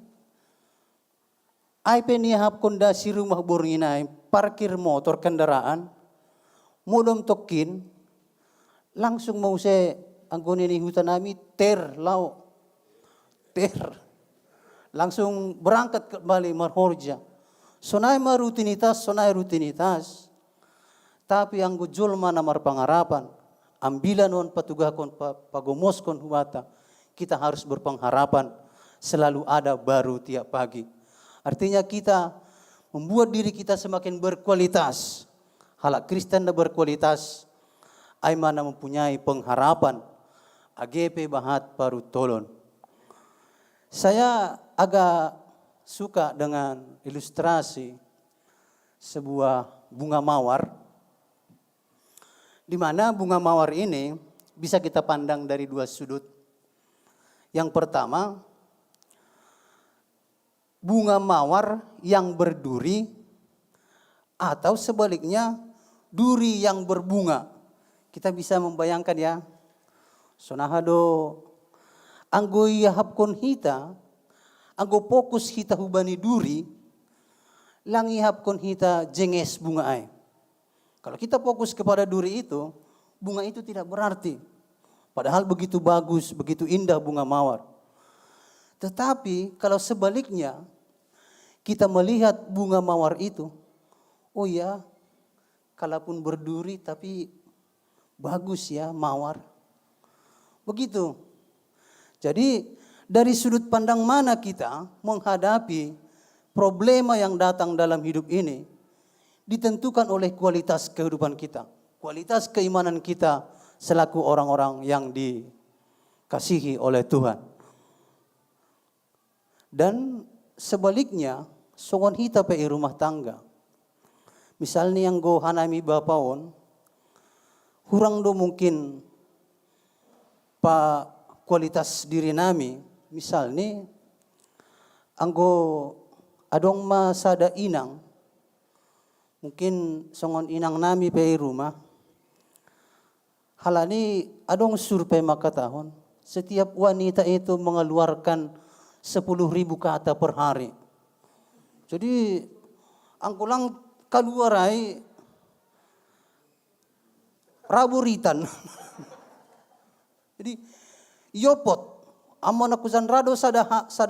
Ay penihap kondasi rumah bornginay. Parkir motor kendaraan. Mulom tokin. Langsung mau anggon ini hutan nami ter. Langsung berangkat kembali marhorja. Sonai rutinitas. Tapi anggo julma namar pangarapan. Ambilan on patugakon pagomoskon humata. Kita harus berpengharapan. Selalu ada baru tiap pagi. Artinya kita membuat diri kita semakin berkualitas. Halak Kristen na berkualitas. Ay mana mempunyai pengharapan. AGP bahat paru tolon. Saya agak suka dengan ilustrasi sebuah bunga mawar. Di mana bunga mawar ini bisa kita pandang dari dua sudut. Yang pertama, bunga mawar yang berduri atau sebaliknya duri yang berbunga. Kita bisa membayangkan ya. Sonahado anggo ihapkon hita, anggo fokus hita hubani duri, lang ihapkon hita jenges bunga ay. Kalau kita fokus kepada duri itu, bunga itu tidak berarti. Padahal begitu bagus, begitu indah bunga mawar. Tetapi kalau sebaliknya, kita melihat bunga mawar itu, oh ya, kalaupun berduri tapi bagus ya mawar. Begitu. Jadi dari sudut pandang mana kita menghadapi problema yang datang dalam hidup ini, ditentukan oleh kualitas kehidupan kita. Kualitas keimanan kita selaku orang-orang yang dikasihi oleh Tuhan. Dan sebaliknya, songon hita pe rumah tangga. Misalnya yang go hanami bapaon, hurang do mungkin pa kualitas diri nami, misalnya anggo adong masada inang, mungkin songon inang nami pe rumah, halani adong survei makatahon, setiap wanita itu mengeluarkan 10.000 kata per hari. Jadi angko lang kaluaray raburitan. Jadi yopot amo nakusan rado sada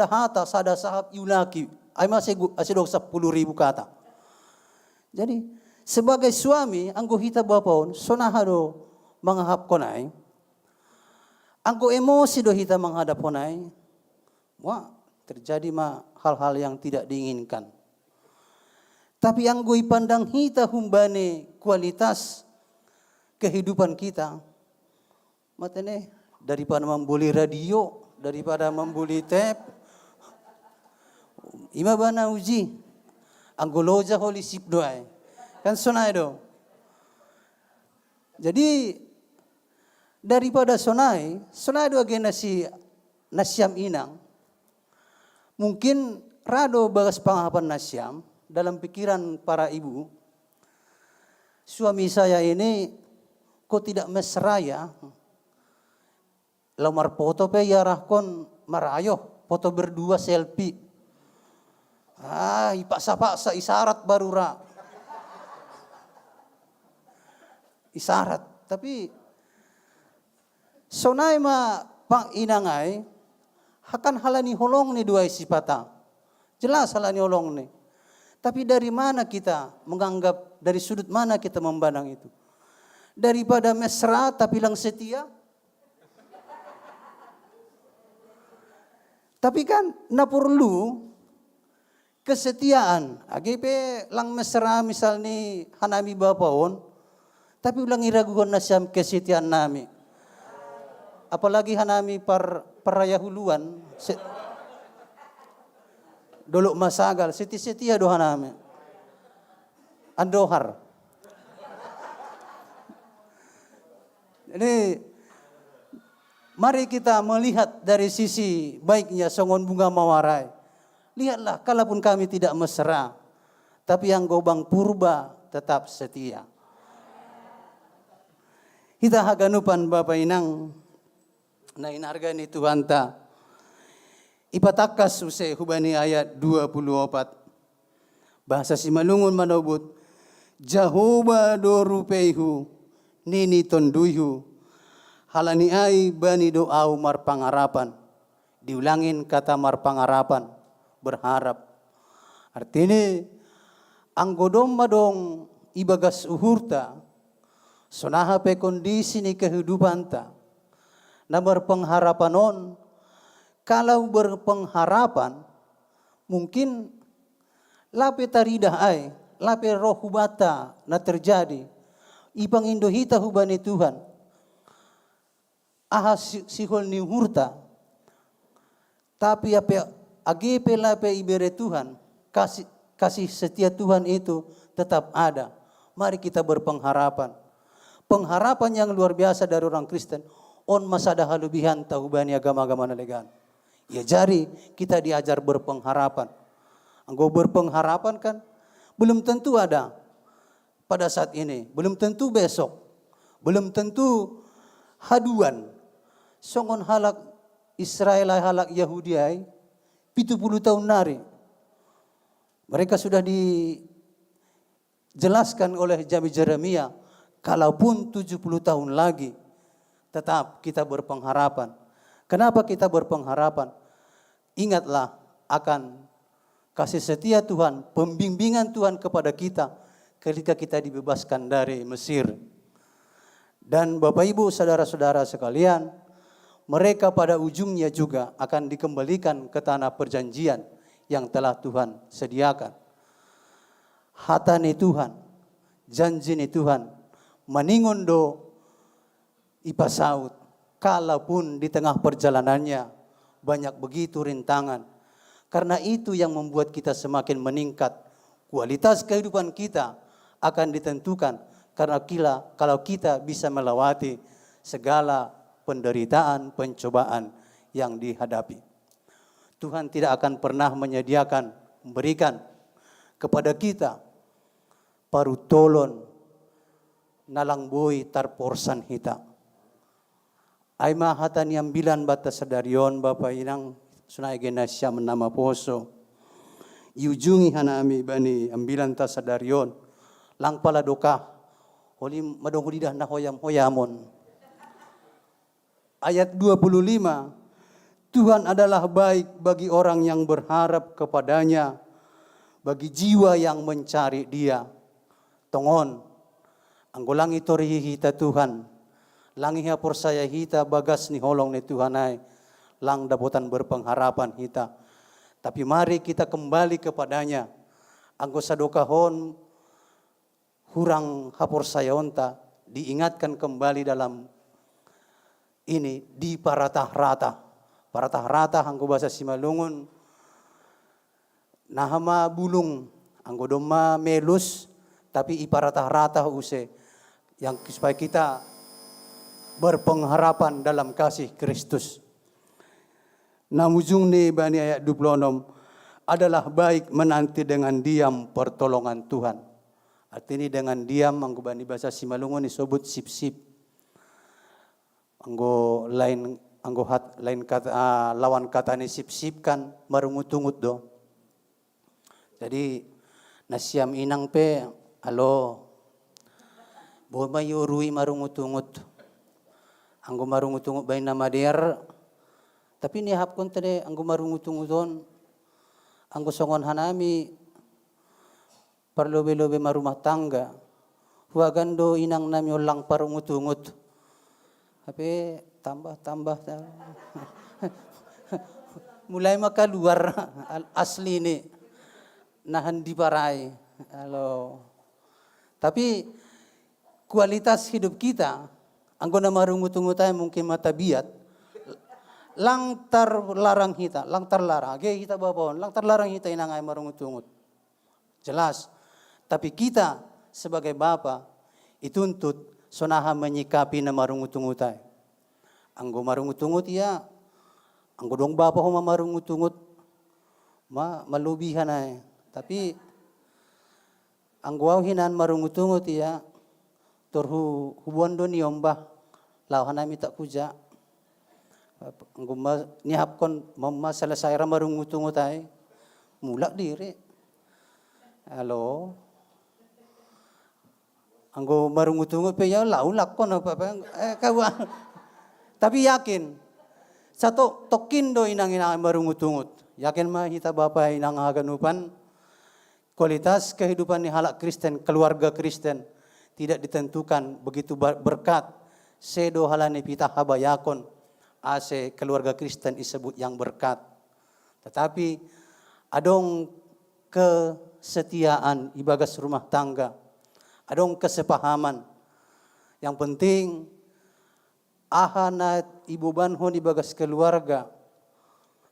hata sada sahab yulaki ay masidog 10.000 kata. Jadi sebagai suami anggo hita bapaon sonahado manghap konay. Anggo emosi do hita menghadap konay. Wah, terjadi hal-hal yang tidak diinginkan. Tapi yang gue pandang hita humbane kualitas kehidupan kita. Matane daripada membuli radio, daripada membuli tape. Ima bana uji. Anggoloja holy sip doay. Kan sonay do. Jadi daripada sonay do agena si nasyam inang. Mungkin rado bagas panghapan nasyam dalam pikiran para ibu, suami saya ini kok tidak mesra ya. Lamar foto pe yarah kon marayo, foto berdua selfie. Ipaksa-paksa isyarat baru ra. Isyarat, tapi sonai ma pang inangai hakan halani holong ni dua sifata. Jelas halani holong ni. Tapi dari mana kita menganggap, dari sudut mana kita memandang itu? Daripada mesra tapi lang setia. Tapi kan na perlu kesetiaan. Agipe lang mesra misal ni hanami bapaon, tapi ulang iraguhan na siyam kesetiaan nami. Apalagi hanami paraya huluan, dolok masagal, setia doha nami. Andohar. Jadi mari kita melihat dari sisi baiknya songon bunga mawarai. Lihatlah, kalaupun kami tidak mesra, tapi yang gobang purba tetap setia. Kita haganupan Bapak Inang, na inargani Tuhan ta. Ipatakas usai hubani ayat 24. Bahasa Simalungun manobut, Jahoba do rupeihu, nini tonduyhu, halani ai bani doau marpangarapan. Diulangin kata marpangarapan, berharap. Artinya, ang godom madong ibagas uhurta, sonaha pe kondisi ni kehidupan ta, na berpengharapan kalau berpengharapan, mungkin lape taridah ay, lape roh hubata na terjadi, ipang indohita hubani Tuhan, ahas sihol ni hurta, tapi apa agepe lape ibere Tuhan, kasih setia Tuhan itu tetap ada. Mari kita berpengharapan. Pengharapan yang luar biasa dari orang Kristen, on masa dah halubihan tahubani agama-agama nalegan. Ya jari kita diajar berpengharapan. Anggo berpengharapan kan belum tentu ada pada saat ini, belum tentu besok, belum tentu haduan. Songon halak Israel halak Yahudi ay 70 tahun nari. Mereka sudah dijelaskan oleh Nabi Jeremia, kalaupun 70 tahun lagi tetap kita berpengharapan. Kenapa kita berpengharapan? Ingatlah akan kasih setia Tuhan, pembimbingan Tuhan kepada kita ketika kita dibebaskan dari Mesir. Dan Bapak Ibu, saudara-saudara sekalian, mereka pada ujungnya juga akan dikembalikan ke tanah perjanjian yang telah Tuhan sediakan. Hatani Tuhan, janji ni Tuhan, maningondo ipasaut, kalaupun di tengah perjalanannya banyak begitu rintangan. Karena itu yang membuat kita semakin meningkat. Kualitas kehidupan kita akan ditentukan karena kalau kita bisa melewati segala penderitaan, pencobaan yang dihadapi. Tuhan tidak akan pernah menyediakan, memberikan kepada kita parutolon nalangboi tarporsan hita. Ay mahatan yang bilan batas sadarion Bapak Inang sunai genasya menama poso. Iujungi hanami bani ambilan ta sadarion. Lang pala doka. Holi madonghulidah na hoyam-hoyamon. Ayat 25. Tuhan adalah baik bagi orang yang berharap kepadanya, bagi jiwa yang mencari Dia. Tongon, anggolang ito rihihita Tuhan, langiha persaya hita bagas ni holong ni Tuhan ay, lang daputan berpengharapan hita. Tapi mari kita kembali kepadanya, anggo sadokahon, hurang hapor sayonta, diingatkan kembali dalam ini, di paratah-rata. Paratah-rata anggo bahasa Simalungun, nahama bulung, anggo doma melus, tapi iparatah-rata use, yang supaya kita berpengharapan dalam kasih Kristus. Namujung ni bani ayat 26 adalah baik menanti dengan diam pertolongan Tuhan. Artinya dengan diam anggo bani bahasa Simalungun disebut sip-sip. Anggo lain lawan kata ni sip-sip kan marungut-ungut do. Jadi nasiam inang pe alo bo mayurui marungut-ungut. Anggo marungut-ungut bayi nama der, tapi ni hapkon tadi anggo marungut-unguton, anggo songon hanami parlobe-lobe marumah tangga, huagando inang nami ulang parungut-ungut, tapi tambah mulai makaluar asli ni nahan diparai, halo. Tapi kualitas hidup kita, anggo na marungut-ungut ay mungkin matabiat, lang larang kita, lang larang, age kita babon, lang larang kita inang ay marungut-ungut. Jelas. Tapi kita sebagai bapa ituntut sonaha menyikapi na marungut-ungut ay. Anggo marungut-ungut ya, anggo dong bapa ho marungut-ungut, malubihan ay. Tapi anggo hinan marungut-ungut ya, torhu hubuan do ni ombah, lawan nami tak puja. Anggo nihapkon selesai ra marungut-ungut ay, mulak diri. Halo. Anggo marungut-ungut pe ya laulak kon apa kawa. Tapi yakin satu tokin do inang marungut-ungut. Yakin mah kita bapa inang haganupan kualitas kehidupan ni halak Kristen, keluarga Kristen tidak ditentukan begitu berkat sedo halane pita habayakon ase keluarga Kristen disebut yang berkat. Tetapi adong kesetiaan ibagas rumah tangga, adong kesepahaman. Yang penting ahana ibu banhon ibagas keluarga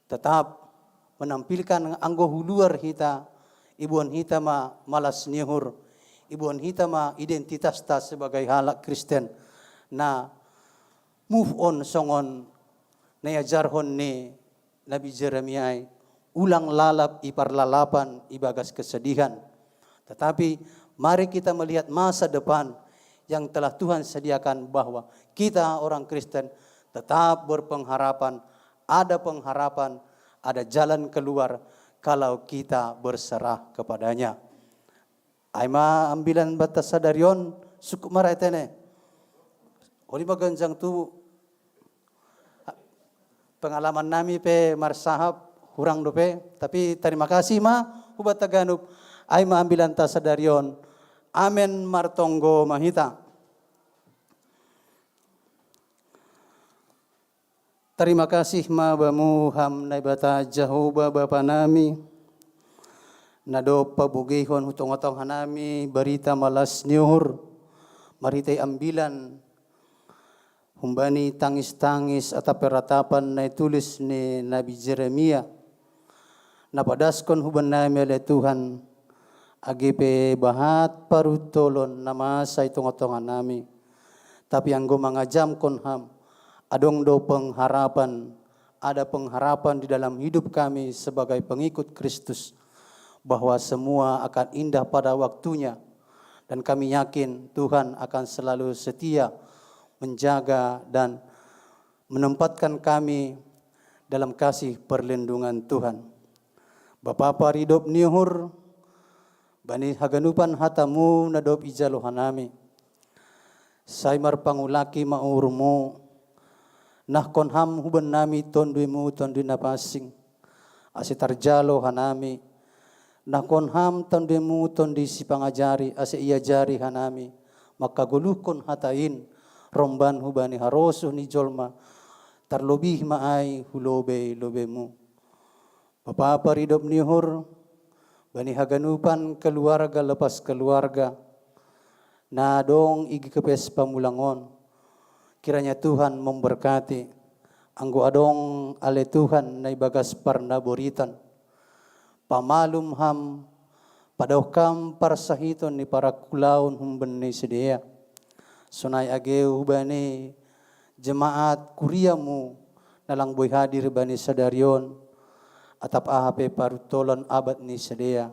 tetap menampilkan anggo huluar hita, ibuan hita ma malas nihur, ibuan hita ma identitas ta sebagai halak Kristen. Na move on songon nayajarhon ni Nabi Jeremia, ulang lalap iparlalapan ibagas kesedihan. Tetapi mari kita melihat masa depan yang telah Tuhan sediakan, bahwa kita orang Kristen tetap berpengharapan, ada jalan keluar kalau kita berserah kepadanya. Aima ambilan batas sadarion suku maraitene. Oli maganjang tu pengalaman nami pe marsahab hurang dope, tapi terima kasih ma hubat taganup aima ambilan tasadarion. Amen martonggo mahita. Terima kasih ma bamu ham naibata Jehovah Bapa nami. Nado pabugihon hutong-hutong hanami berita malas niuhur. Maritai ambilan humbani tangis-tangis atau peratapan na tulis ni Nabi Jeremia. Napadaskon huban nami oleh Tuhan. Agipe bahat parutolon nama sa itong-itongan nami. Tapi anggo mangajam kon ham, adong do pengharapan, ada pengharapan di dalam hidup kami sebagai pengikut Kristus, bahwa semua akan indah pada waktunya, dan kami yakin Tuhan akan selalu setia menjaga dan menempatkan kami dalam kasih perlindungan Tuhan. Bapa paridop nihur bani haganupan hatamu nadop ijalo hanami. Saimar pangulaki maurmu nah konham huban nami tonduimu tondui napasing. Ase tarjalo hanami. Nah konham tonduimu tondi si pangajari ase iajari hanami. Maka gulukon hatain romban hubani harosuh ni jolma tarlobih maai hulobe lobemu. Bapa paridop nihur bani haganupan keluarga lepas keluarga, na dong igi kepes pamulangon. Kiranya Tuhan memberkati. Anggo adong ale Tuhan na ibagas parnaboritan. Pamalum ham padahkam parsahiton ni para kulaun humben ni sedia. Sunai ageu bani jemaat kuriamu nalang boy hadir bani sadarion. Atap ahape parutolon abad ni sedia.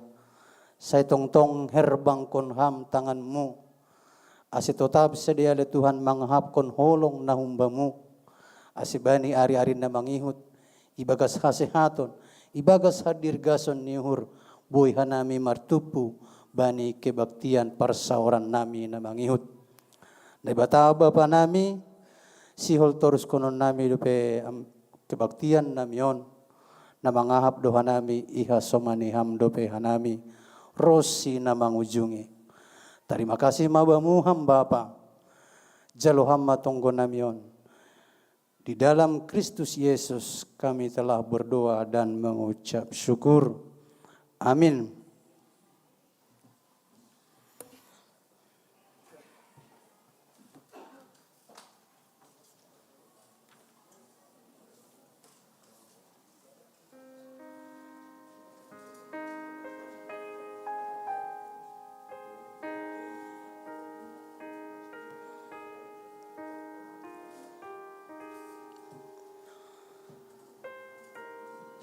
Saya tong herbang kon ham tanganmu. Asi tetap sedia le Tuhan manghapkon holong na humbamu. Asi bani ari-ari na mangihut. Ibagas hasehaton. Ibagas hadir gason nihur. Boy hanami martupu. Bani kebaktian parsaoran nami na mangihut. Naibataba pa nami. Sihol torus konon nami dupe kebaktian namion. Na mangahap do hanami iha somaniham dope hanami. Rosi na mangujungi. Terima kasih mabamuham Bapa. Jaloham matonggo namion. Di dalam Kristus Yesus kami telah berdoa dan mengucap syukur. Amin.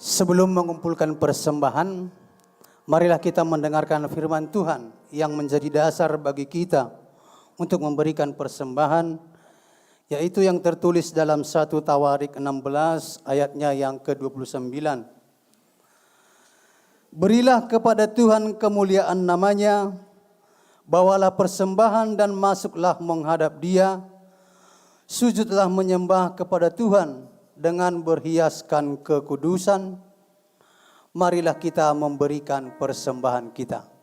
Sebelum mengumpulkan persembahan, marilah kita mendengarkan firman Tuhan yang menjadi dasar bagi kita untuk memberikan persembahan, yaitu yang tertulis dalam 1 Tawarik 16 ayatnya yang ke-29. Berilah kepada Tuhan kemuliaan namanya, bawalah persembahan dan masuklah menghadap Dia, sujudlah menyembah kepada Tuhan dengan berhiaskan kekudusan. Marilah kita memberikan persembahan kita.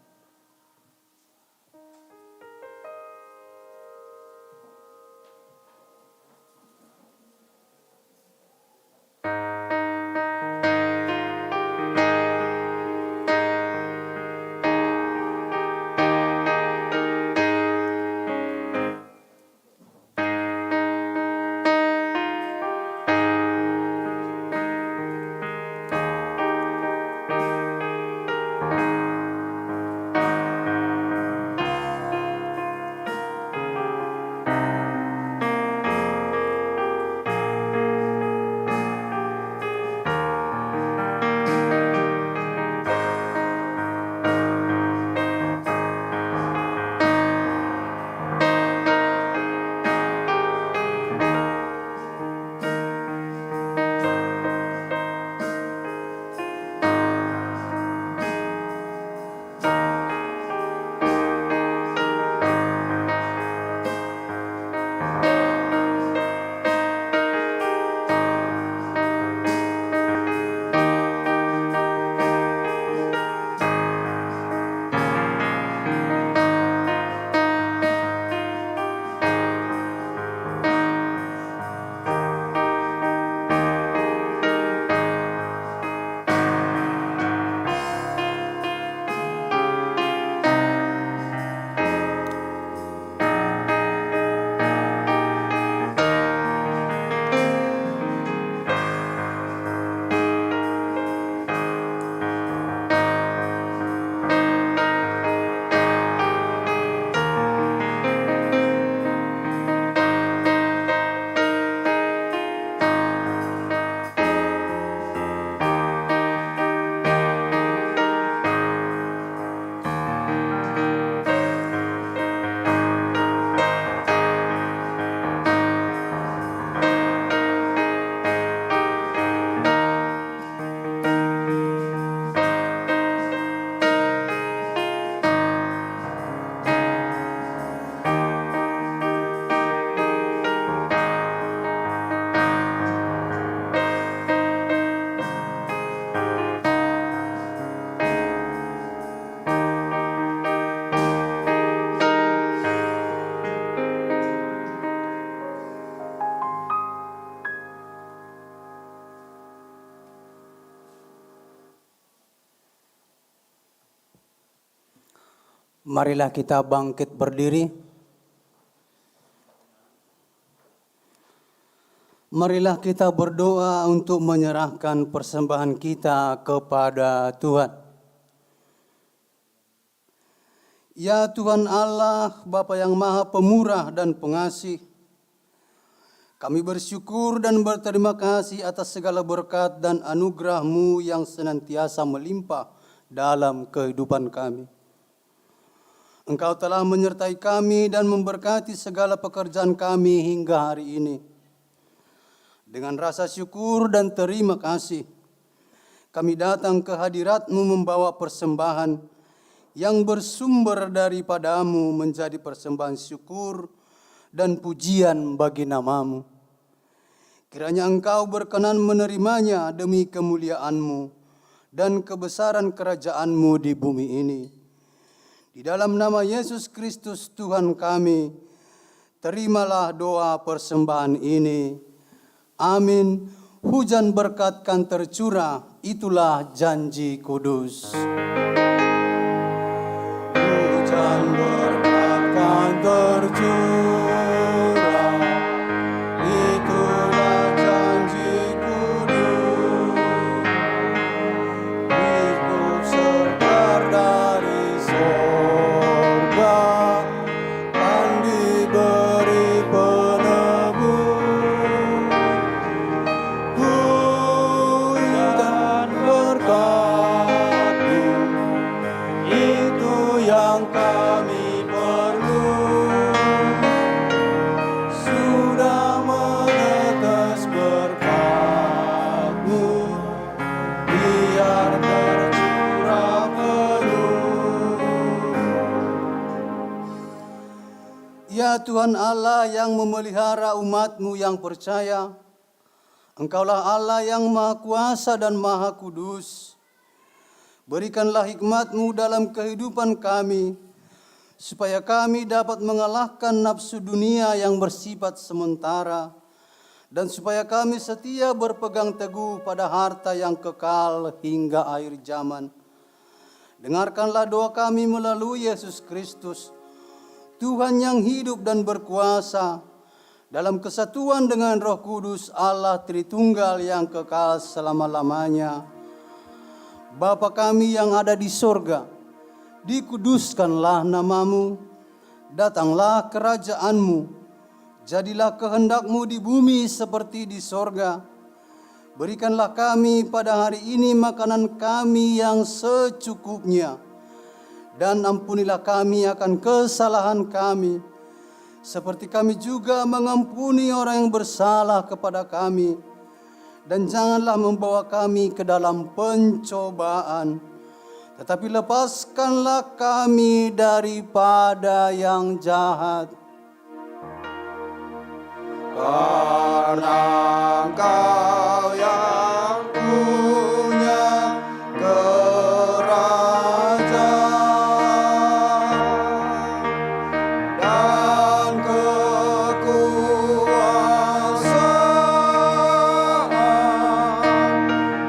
Marilah kita bangkit berdiri. Marilah kita berdoa untuk menyerahkan persembahan kita kepada Tuhan. Ya Tuhan Allah, Bapa yang Maha Pemurah dan Pengasih, kami bersyukur dan berterima kasih atas segala berkat dan anugerah-Mu yang senantiasa melimpah dalam kehidupan kami. Engkau telah menyertai kami dan memberkati segala pekerjaan kami hingga hari ini. Dengan rasa syukur dan terima kasih, kami datang ke hadirat-Mu membawa persembahan yang bersumber daripadamu menjadi persembahan syukur dan pujian bagi nama-Mu. Kiranya Engkau berkenan menerimanya demi kemuliaan-Mu dan kebesaran kerajaan-Mu di bumi ini. Di dalam nama Yesus Kristus Tuhan kami, terimalah doa persembahan ini. Amin. Hujan berkat kan tercurah, itulah janji kudus. Hujan berkat kan tercurah, itulah janji kudus. Itu sebar dari sorga, kan diberi penebus. Hujan berkat-Mu, itu yang kami perlu. Sudah menetes berkat-Mu, biar tercurah penuh. Ya Tuhan Allah yang memelihara umat-Mu yang percaya, Engkaulah Allah yang Maha Kuasa dan Maha Kudus. Berikanlah hikmat-Mu dalam kehidupan kami, supaya kami dapat mengalahkan nafsu dunia yang bersifat sementara, dan supaya kami setia berpegang teguh pada harta yang kekal hingga akhir zaman. Dengarkanlah doa kami melalui Yesus Kristus, Tuhan yang hidup dan berkuasa, dalam kesatuan dengan Roh Kudus Allah Tritunggal yang kekal selama-lamanya. Bapa kami yang ada di sorga, dikuduskanlah nama-Mu, datanglah kerajaan-Mu, jadilah kehendak-Mu di bumi seperti di sorga. Berikanlah kami pada hari ini makanan kami yang secukupnya, dan ampunilah kami akan kesalahan kami, seperti kami juga mengampuni orang yang bersalah kepada kami. Dan janganlah membawa kami ke dalam pencobaan, tetapi lepaskanlah kami daripada yang jahat. Karena Engkau yang punya kerajaan dan kekuasaan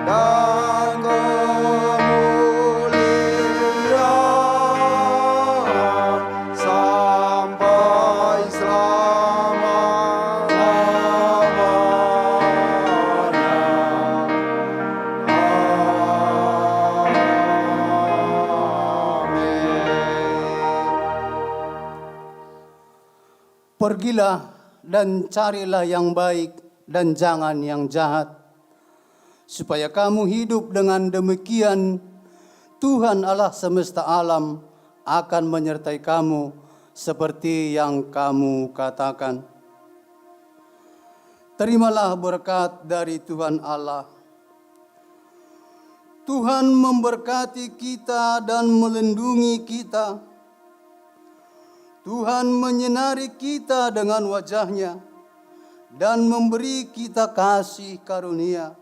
dan kemuliaan sampai Pergilah dan carilah yang baik dan jangan yang jahat, supaya kamu hidup. Dengan demikian Tuhan Allah semesta alam akan menyertai kamu seperti yang kamu katakan. Terimalah berkat dari Tuhan Allah. Tuhan memberkati kita dan melindungi kita. Tuhan menyinari kita dengan wajah-Nya dan memberi kita kasih karunia.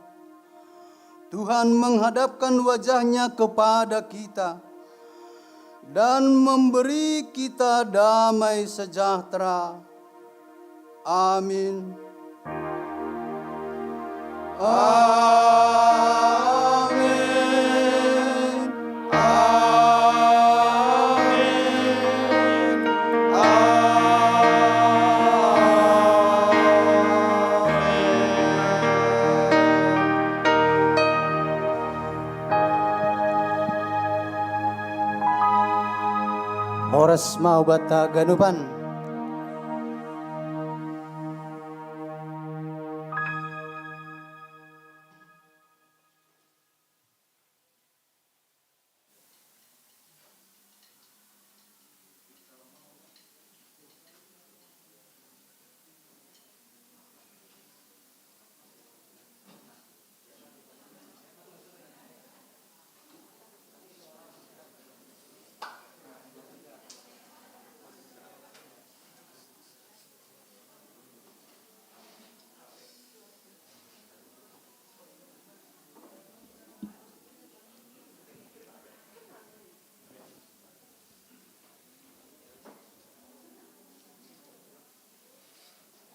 Tuhan menghadapkan wajah-Nya kepada kita dan memberi kita damai sejahtera. Amin. Amin. Amin. Oras mau bata ganupan.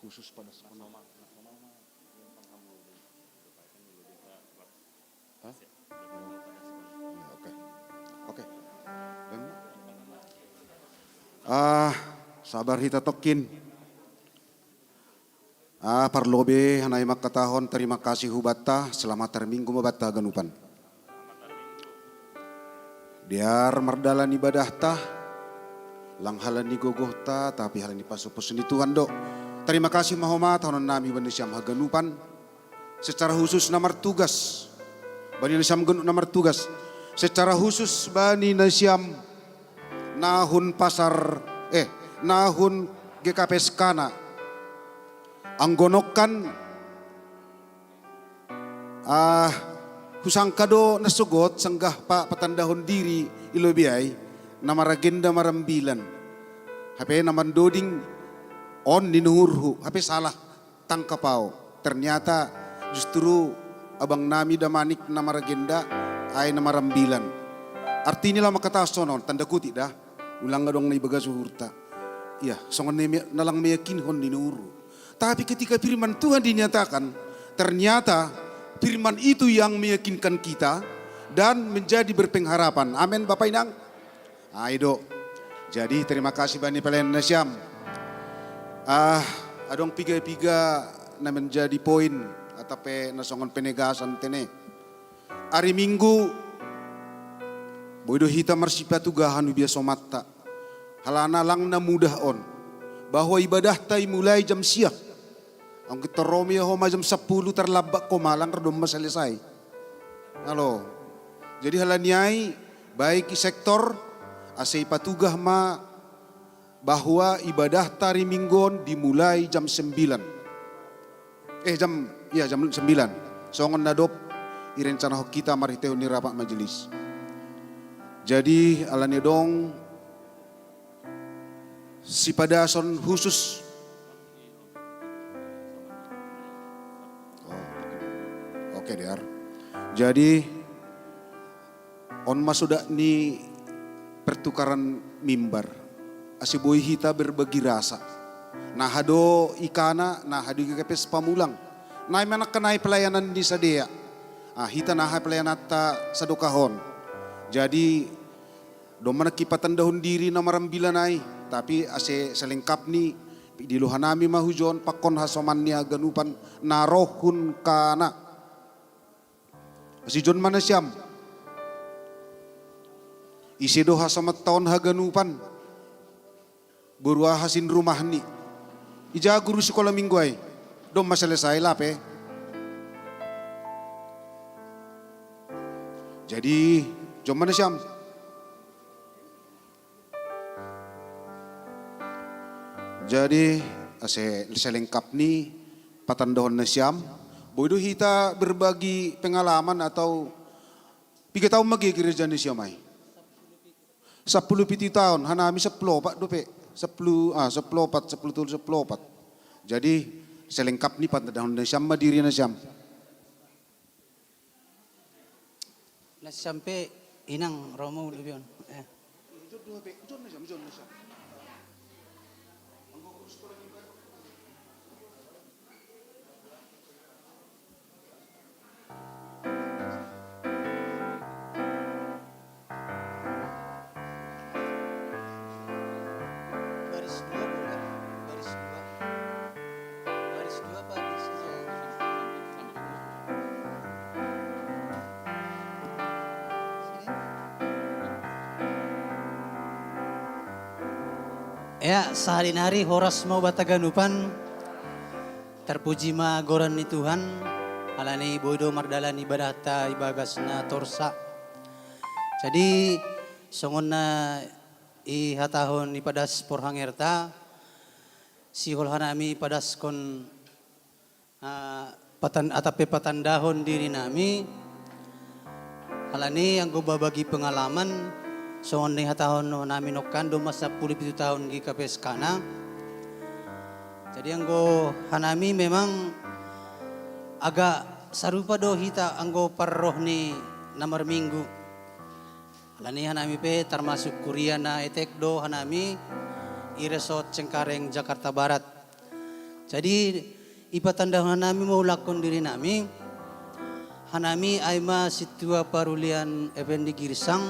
khusus pada sekolah. Hah? Ya, oke. Oke. Sabar hita tokin. Parlobe hanai makatahon terima kasih hubata selamat terminggu mabata ganupan. Diar mardalan ibadah ta lang halan ni gogoh ta tapi halan ni pasupos ni Tuhan do. Terima kasih mahoma tahun nami bani siam haganupan secara khusus namar tugas. Bani siam genu namar tugas secara khusus bani siam nahun pasar nahun GKP Skana anggonokan husang kado nasugot sanggah pa patandahon diri ilobiay namar agenda marambilan hape naman doding on ninuhurhu hape salah tangkapao ternyata justru abang nami damanik namar agenda ay namarambilan artinya lah makatasonon tanda kutip dah ulang dong na ibaga suhurta iya songon nalang meyakin hon ninuhurhu. Tapi ketika firman Tuhan dinyatakan, ternyata firman itu yang meyakinkan kita dan menjadi berpengharapan. Amin Bapak Inang. Aido. Jadi terima kasih Bani Pelayan Nasyam. Adong piga-piga na menjadi poin atape nasongon penegasan tene. Hari Minggu bodo hita marsipatu gahan biasa mata. Halana lang na mudah on. Bahwa ibadah tay mulai jam siang. Ang kita Romeo homa jam 10 terlabak ko malang redom maselesai. Halo. Jadi halanyai baik i sektor asai patugah ma bahwa ibadah tari minggon dimulai jam 9. Jam 9. Songon nadop irencana kita mariteo ni rapat majelis. Jadi alanya dong si padason khusus. Oke Diar. Jadi on masuda ni pertukaran mimbar. Asiboy hita berbagi rasa. Nah hado ikana, nah hado GKP pamulang. Nah manak kenai pelayanan di sadea. Hita nah pelayanan ta sadokahon. Jadi domana kipatan dahun diri namarambilan ay. Tapi ase selengkap ni di luhanami mahujon pakon hasoman niya ganupan narohun kana. Si John mana siam? Isi doha sama tahun haganupan. Burua hasin rumah ni. Ija guru sekolah minggu ay. Dom maselesai lape. Jadi John mana siam? Jadi ase selengkap ni patandahon na siam. Bodoh kita berbagi pengalaman atau 3 tahun magi gereja ni siamai. 10 tahun, hanami 10 pak dope. 10 10 4. Jadi selengkap ni patandahon na siam madiri na siam. Sampai inang Romo lebion. Ya, sehari-hari horas mau bataganupan terpuji ma goran ni Tuhan alani bodo mardalan ibadah ta ibagasna torsa. Jadi songon na ihatahon ipadas porhangerta si holhanami padas kon atape patandahon diri nami alani ang babagi pengalaman. So ni hatahon no namin nokan do masa 17 tahun gi KPS Kana. Jadi anggo hanami memang agak sarupa do hita anggo parroh ni namar minggu. Alani hanami pe termasuk kuria na etek do hanami i resort Cengkareng Jakarta Barat. Jadi ipatanda hanami mau lakon diri nami. Hanami aima situa parulian Effendi Girsang.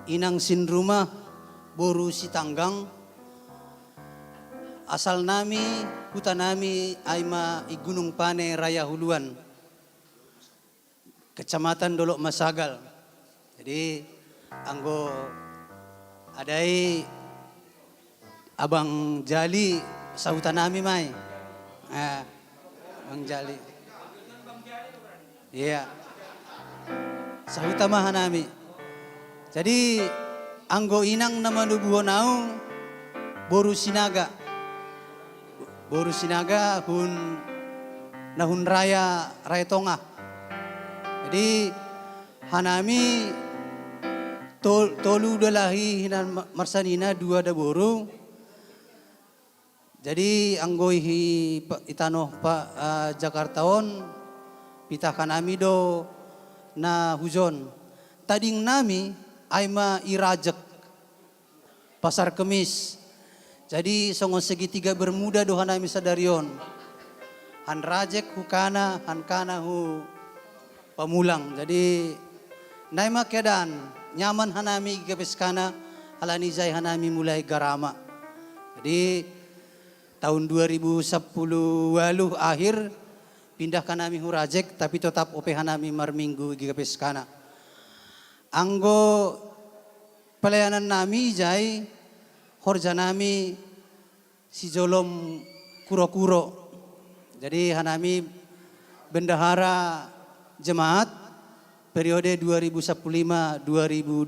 Inang sin rumah boru si tanggang. Asal nami hutan nami aima Gunung Pane Raya Huluan. Kecamatan Dolok Masagal. Jadi anggo adai Abang Jali sahutan nami mai. Bang Jali. Iya. Sahutan mah nami. Jadi anggo inang nama nubuhonau boru sinaga. Boru sinaga hun nahun raya Tongah. Jadi hanami tolu dalahi hinan marsanina dua da boru. Jadi anggoihi itano Jakartaon pitah kanami do na hujon. Tading nami aima irajek Pasar Kemis. Jadi songo segitiga bermuda do hanami sadarion. Han rajek hukana han kana hu pamulang. Jadi naima kedan nyaman hanami gapeskana halani zai hanami mulai garama. Jadi tahun 2010 waluh akhir pindah kanami hurajek tapi tetap ope hanami marminggu gigapeskana. Anggo pelayanan nami jai horja nami si jolom kuro-kuro. Jadi hanami bendahara jemaat periode 2015 2020.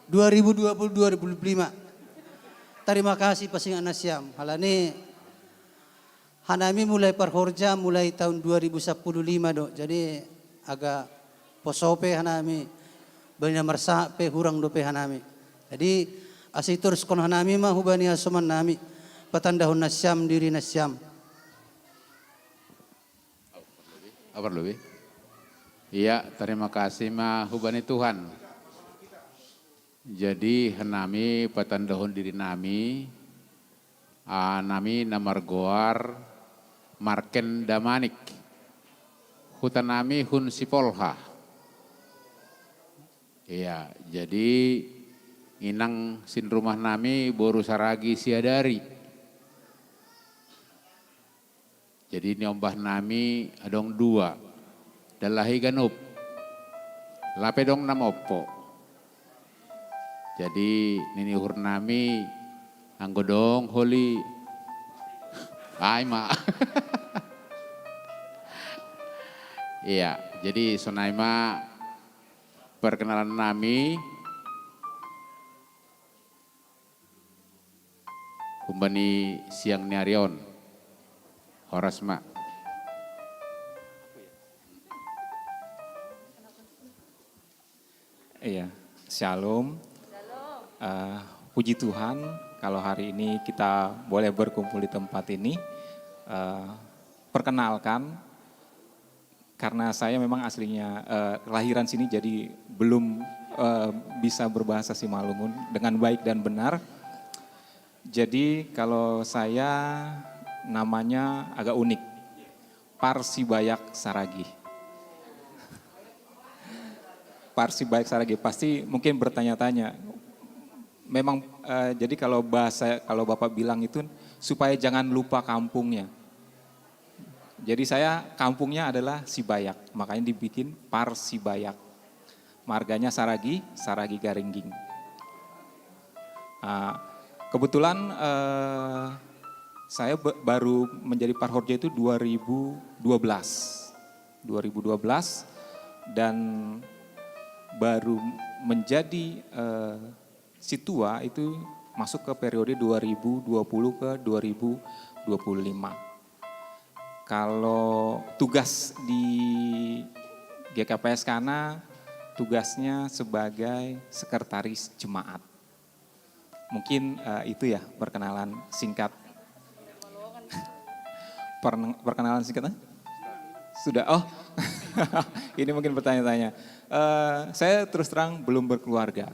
2020-2025. Terima kasih pasingan nasyam. Halani hanami mulai parhorja mulai tahun 2015 do. Jadi agak posope hanami banya marsa pe hurang do pe hanami. Jadi asitur skon hanami mah hubani asoman nami patandahun nasyam diri nasyam. Apa lebih? Iya, terima kasih mah hubani Tuhan. Jadi hanami patandahon diri nami, nami namargoar Marken Damanik, hutan nami hun Sipolha. Iya, jadi inang sin rumah nami boru saragi siadari. Jadi nyombah nami adong dua, dalahi ganup, lape dong namopo. Jadi nini hurnami anggodong holi aima. Iya, jadi sonaima perkenalan nami kumbani siang niarion horasma. Iya, shalom. Puji Tuhan kalau hari ini kita boleh berkumpul di tempat ini. Perkenalkan, karena saya memang aslinya kelahiran sini jadi belum bisa berbahasa Simalungun dengan baik dan benar. Jadi kalau saya namanya agak unik, Parsibayak Saragi. Parsibayak Saragi, pasti mungkin bertanya-tanya. Memang jadi kalau Bapak bilang itu supaya jangan lupa kampungnya. Jadi saya kampungnya adalah Sibayak, makanya dibikin Parsibayak. Marganya Saragi, Saragi Garingging. Kebetulan saya baru menjadi Parhorja itu 2012 dan baru menjadi Situa itu masuk ke periode 2020 ke 2025. Kalau tugas di GKPS Kana, tugasnya sebagai sekretaris jemaat. Mungkin itu ya perkenalan singkat. Perkenalan singkatnya? Sudah, oh ini mungkin bertanya-tanya. Saya terus terang belum berkeluarga.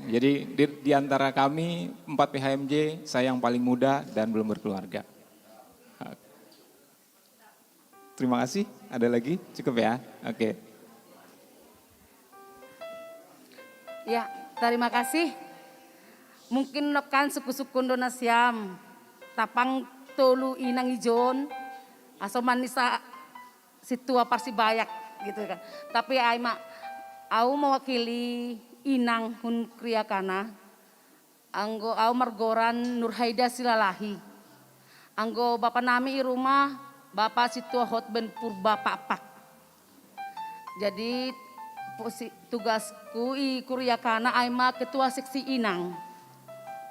Jadi di antara kami 4 PHMJ, saya yang paling muda dan belum berkeluarga. Terima kasih. Ada lagi? Cukup ya? Oke. Ya, terima kasih. Mungkin nokan suku-suku Indonesiam, tapang tolu inang ijon, asoman nisa situa Parsibayak gitu kan. Tapi au mewakili inang hun kriakana, anggo au margoran Nurhaida Silalahi. Anggo bapak nami i rumah Bapak Situa Hotben Purba Papak. Jadi tugasku i kuriakana aima ketua seksi inang.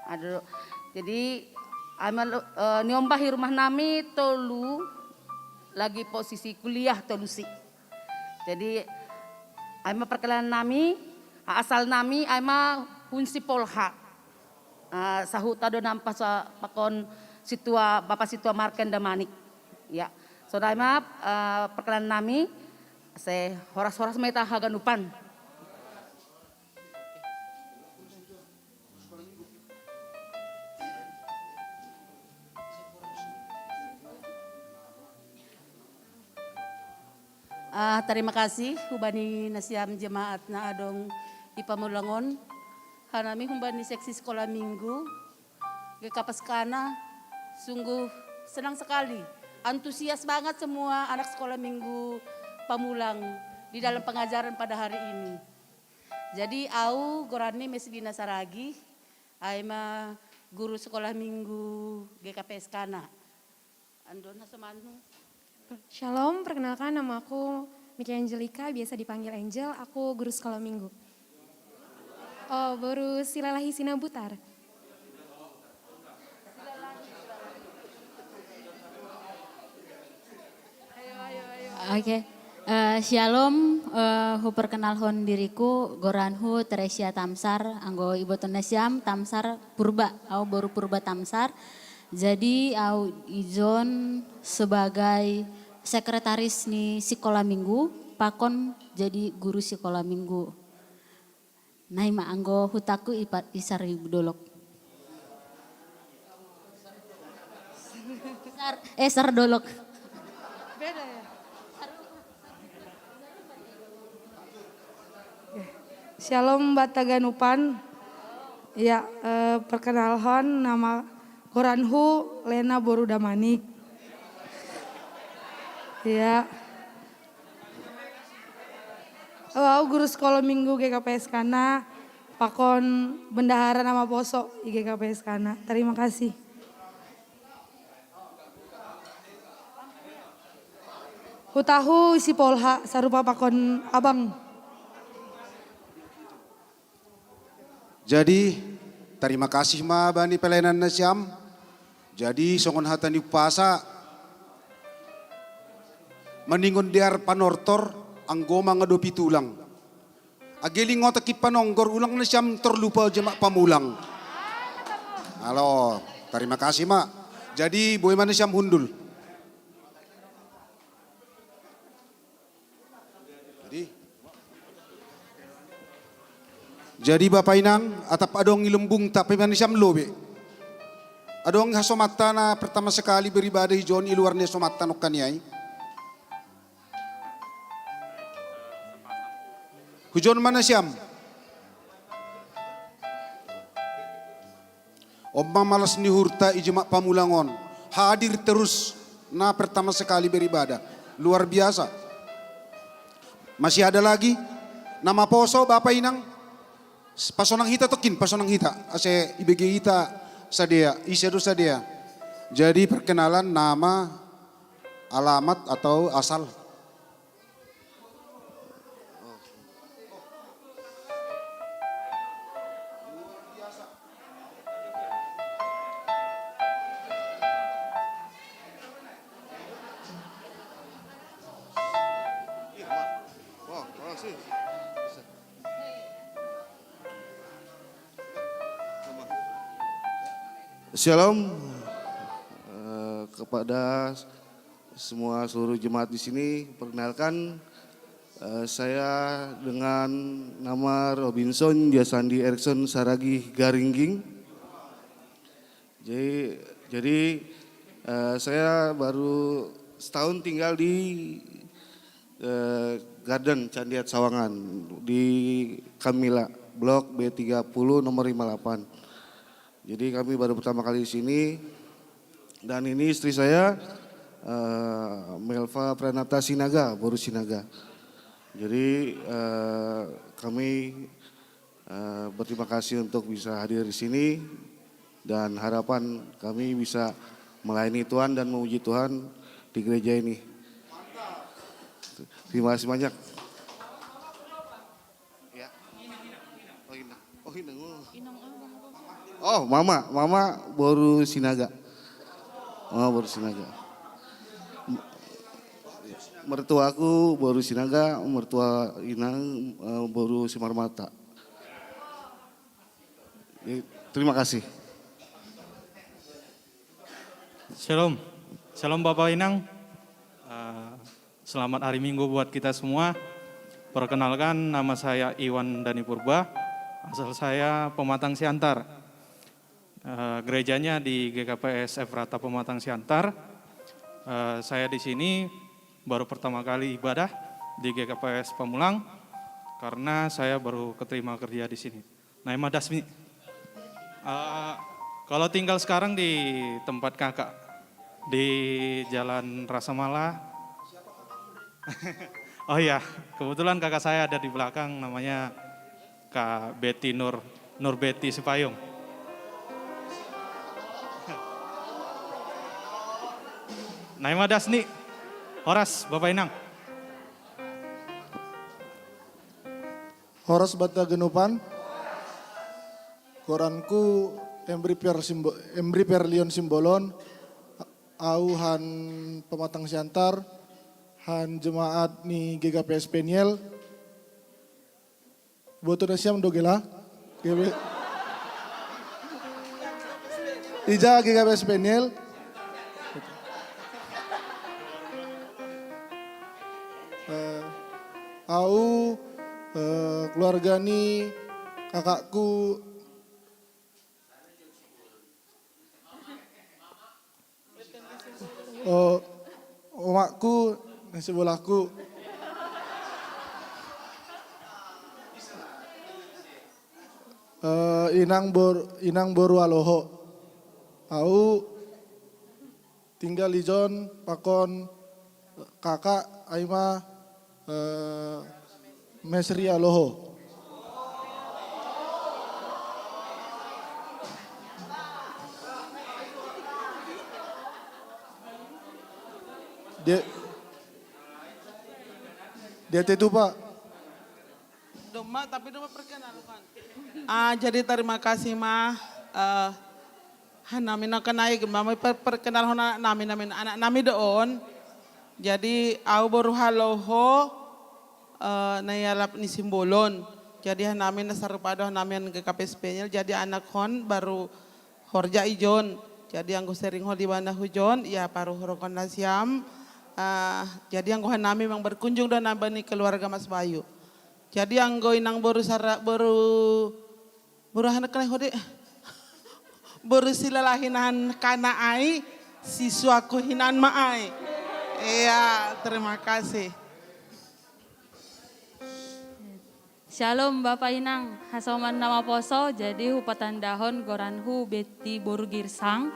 Aduh, jadi aima niombah di rumah nami tolu lagi posisi kuliah tolusi. Jadi aima perkenalan nami asal nami aima hunsi polha. Sahuta do nampas pakon situa Bapak Situa Marken Damanik. Ya, saudara perkenalan nami, saya horas-horas meta haganupan. Terima kasih hubani nasiam jemaat na adong ipamulangon. Hanami hubani seksi sekolah minggu. Gekapaskana sungguh senang sekali. Antusias banget semua anak sekolah minggu Pamulang di dalam pengajaran pada hari ini. Jadi au gorani Mesidina Saragi, aima guru sekolah minggu GKPS Kana. Andon Hasamanu. Shalom, perkenalkan nama aku Miki Angelika, biasa dipanggil Angel, aku guru sekolah minggu. Oh, baru Silalahi Sinabutar. Oke, Shalom, hu perkenalkan diriku Goranhu Teresia Tamsar, anggo Iboton Nasiam Tamsar Purba, au baru Purba Tamsar. Jadi au ijon sebagai sekretaris nih sekolah minggu, pakon jadi guru sekolah minggu. Naima anggo hutaku isar dolok. Sar dolok. Beda ya? Shalom Bataganupan. Ya, perkenalkan nama Goranhu Lena Borudamanik. Ya. Guru sekolah minggu GKPS Kana, pakon bendahara nama Poso di GKPS Kana. Terima kasih. Hutahu isi polha sarupa pakon abang. Jadi terima kasih ma bani pelayanan nasiam. Jadi songon hatani puasa meningon diar panortor anggoma ngadopi tulang. Ageling ngotak panonggor ulang nasiam terlupa jemak pamulang. Halo, terima kasih mak. Jadi boy mana nasiam hundul. Jadi Bapak Inang, atap adong ilembung tak pemanisam lobe. Adong hasomata na pertama sekali beribadah John iluar ni somata nokanyai. Hujon mana siam? Omma malas ni hurta ijemak pamulangon. Hadir terus na pertama sekali beribadah. Luar biasa. Masih ada lagi? Nama Poso Bapak Inang? Pasonang hita tokin, pasonang hita. Ase ibegi hita sadia, isedu sadia. Jadi perkenalan nama, alamat atau asal. Shalom kepada semua seluruh jemaat di sini. Perkenalkan Saya dengan nama Robinson Jasandi Erikson Saragi Garingging. Jadi saya baru setahun tinggal di Garden Candiat Sawangan di Kamila, Blok B30 nomor 58. Jadi kami baru pertama kali di sini dan ini istri saya Melva Pranata Sinaga, Boru Sinaga. Jadi kami berterima kasih untuk bisa hadir di sini dan harapan kami bisa melayani Tuhan dan memuji Tuhan di gereja ini. Terima kasih banyak. Ya. Oh, Mama Boru Sinaga. Oh, Boru Sinaga. Mertuaku Boru Sinaga, mertua Inang Boru Simarmata. Terima kasih. Shalom, shalom Bapak Inang. Selamat hari Minggu buat kita semua. Perkenalkan, nama saya Iwan Dani Purba. Asal saya Pematang Siantar. Gerejanya di GKPS Efrata Pematang Siantar. Saya di sini baru pertama kali ibadah di GKPS Pamulang karena saya baru keterima kerja di sini. Nama Dasmi. Kalau tinggal sekarang di tempat kakak di Jalan Rasamala. Oh iya, kebetulan kakak saya ada di belakang, namanya Kak Betty Nur Betty Sipayung. Nama Dasni, Horas, Bapak Inang. Horas Bata Genupan. Koranku Embri Perlion Simbolon. Au han Pematang Siantar. Han jemaat ni GKPS Peniel. Boto nasiam dogela. Ija GKPS Peniel. Au keluarga ni kakakku omakku nasi bolahku Inang Boru Aloho. Au tinggal di John pakon kakak Aima Mesri Aloho. Dia itu Pak. Tapi doma perkenalkan. Jadi terima kasih mah. Nami nak kenai mama perkenal hona nami anak nami doon. Jadi au baru haloho nayalap ni simbolon. Jadi nami nasarupadoh nami GKPS Peniel. Jadi anak hon baru horja ijon. Jadi anggo sering ho di banda hujon ya paruh rokon nasiam. Jadi anggo nami memang berkunjung dan nabani keluarga Mas Bayu. Jadi anggo inang baru anak kenai hode. Baru silalahinan kana ai siswaku hinan maai. Iya, terima kasih. Shalom Bapak Inang, hasoman nama poso jadi hupatan dahon goranhu Betty Boru Girsang.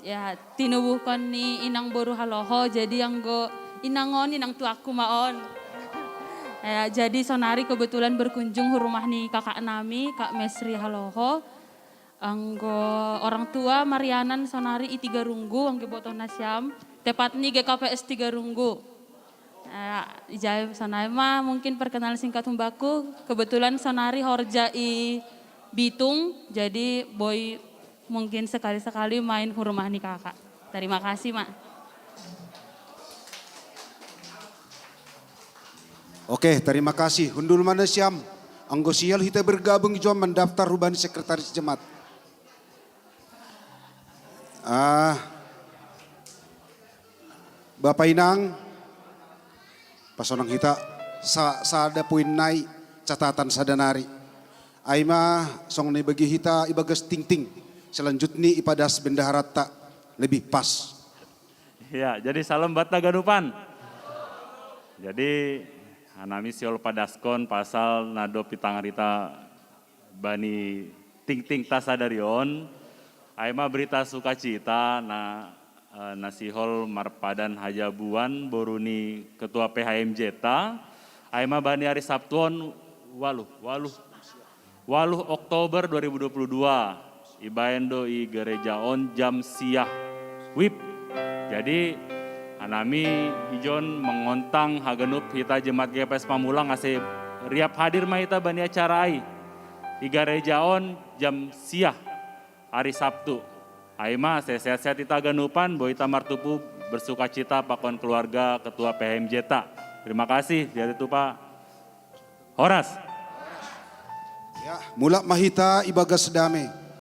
Ya tinubuhkan ni inang boru haloho jadi yang go inangon inang tuaku maon. Ya, jadi sonari kebetulan berkunjung ke rumah ni kakak nami Kak Mesri haloho. Anggo orang tua Marianan sonari i 3 runggu angge botoh nasyam. Tepat ni GKPS 3 runggu. Ijai sonari mah mungkin perkenalan singkat humbaku. Kebetulan sonari horja i Bitung jadi boy mungkin sekali-sekali main ke rumah nih kakak. Terima kasih, Mak. Oke, terima kasih. Hundul mana siam. Anggo sial kita bergabung jom mendaftar ruban sekretaris jemaat. Bapak Inang, pasonang kita sada poin nai catatan sadanari. Aima song ne bagi hita ibagas ting-ting. Selanjutnya ipadas bendaharata lebih pas. Ya, jadi salam bata ganupan. Jadi hanami siol padaskon pasal nado pitangarita bani ting-ting tasadarion. Aima berita sukacita nasihol marpadan hajabuan boruni ketua PHMJ ta. Aima bani hari Sabtuon waluh Oktober 2022 ibaendo i gereja on jam siah wip. Jadi anami ijon mengontang hagenup hita jemaat GPS Pamulang ase riap hadir mah hita bani acara ai i gereja on jam siah hari Sabtu. Aima sehat-sehat hita ganupan boy hita martupu bersukacita pakon keluarga ketua PHMJ ta. Terima kasih, jadi itu Pak Horas. Ya, mulak mahita ibagas dame.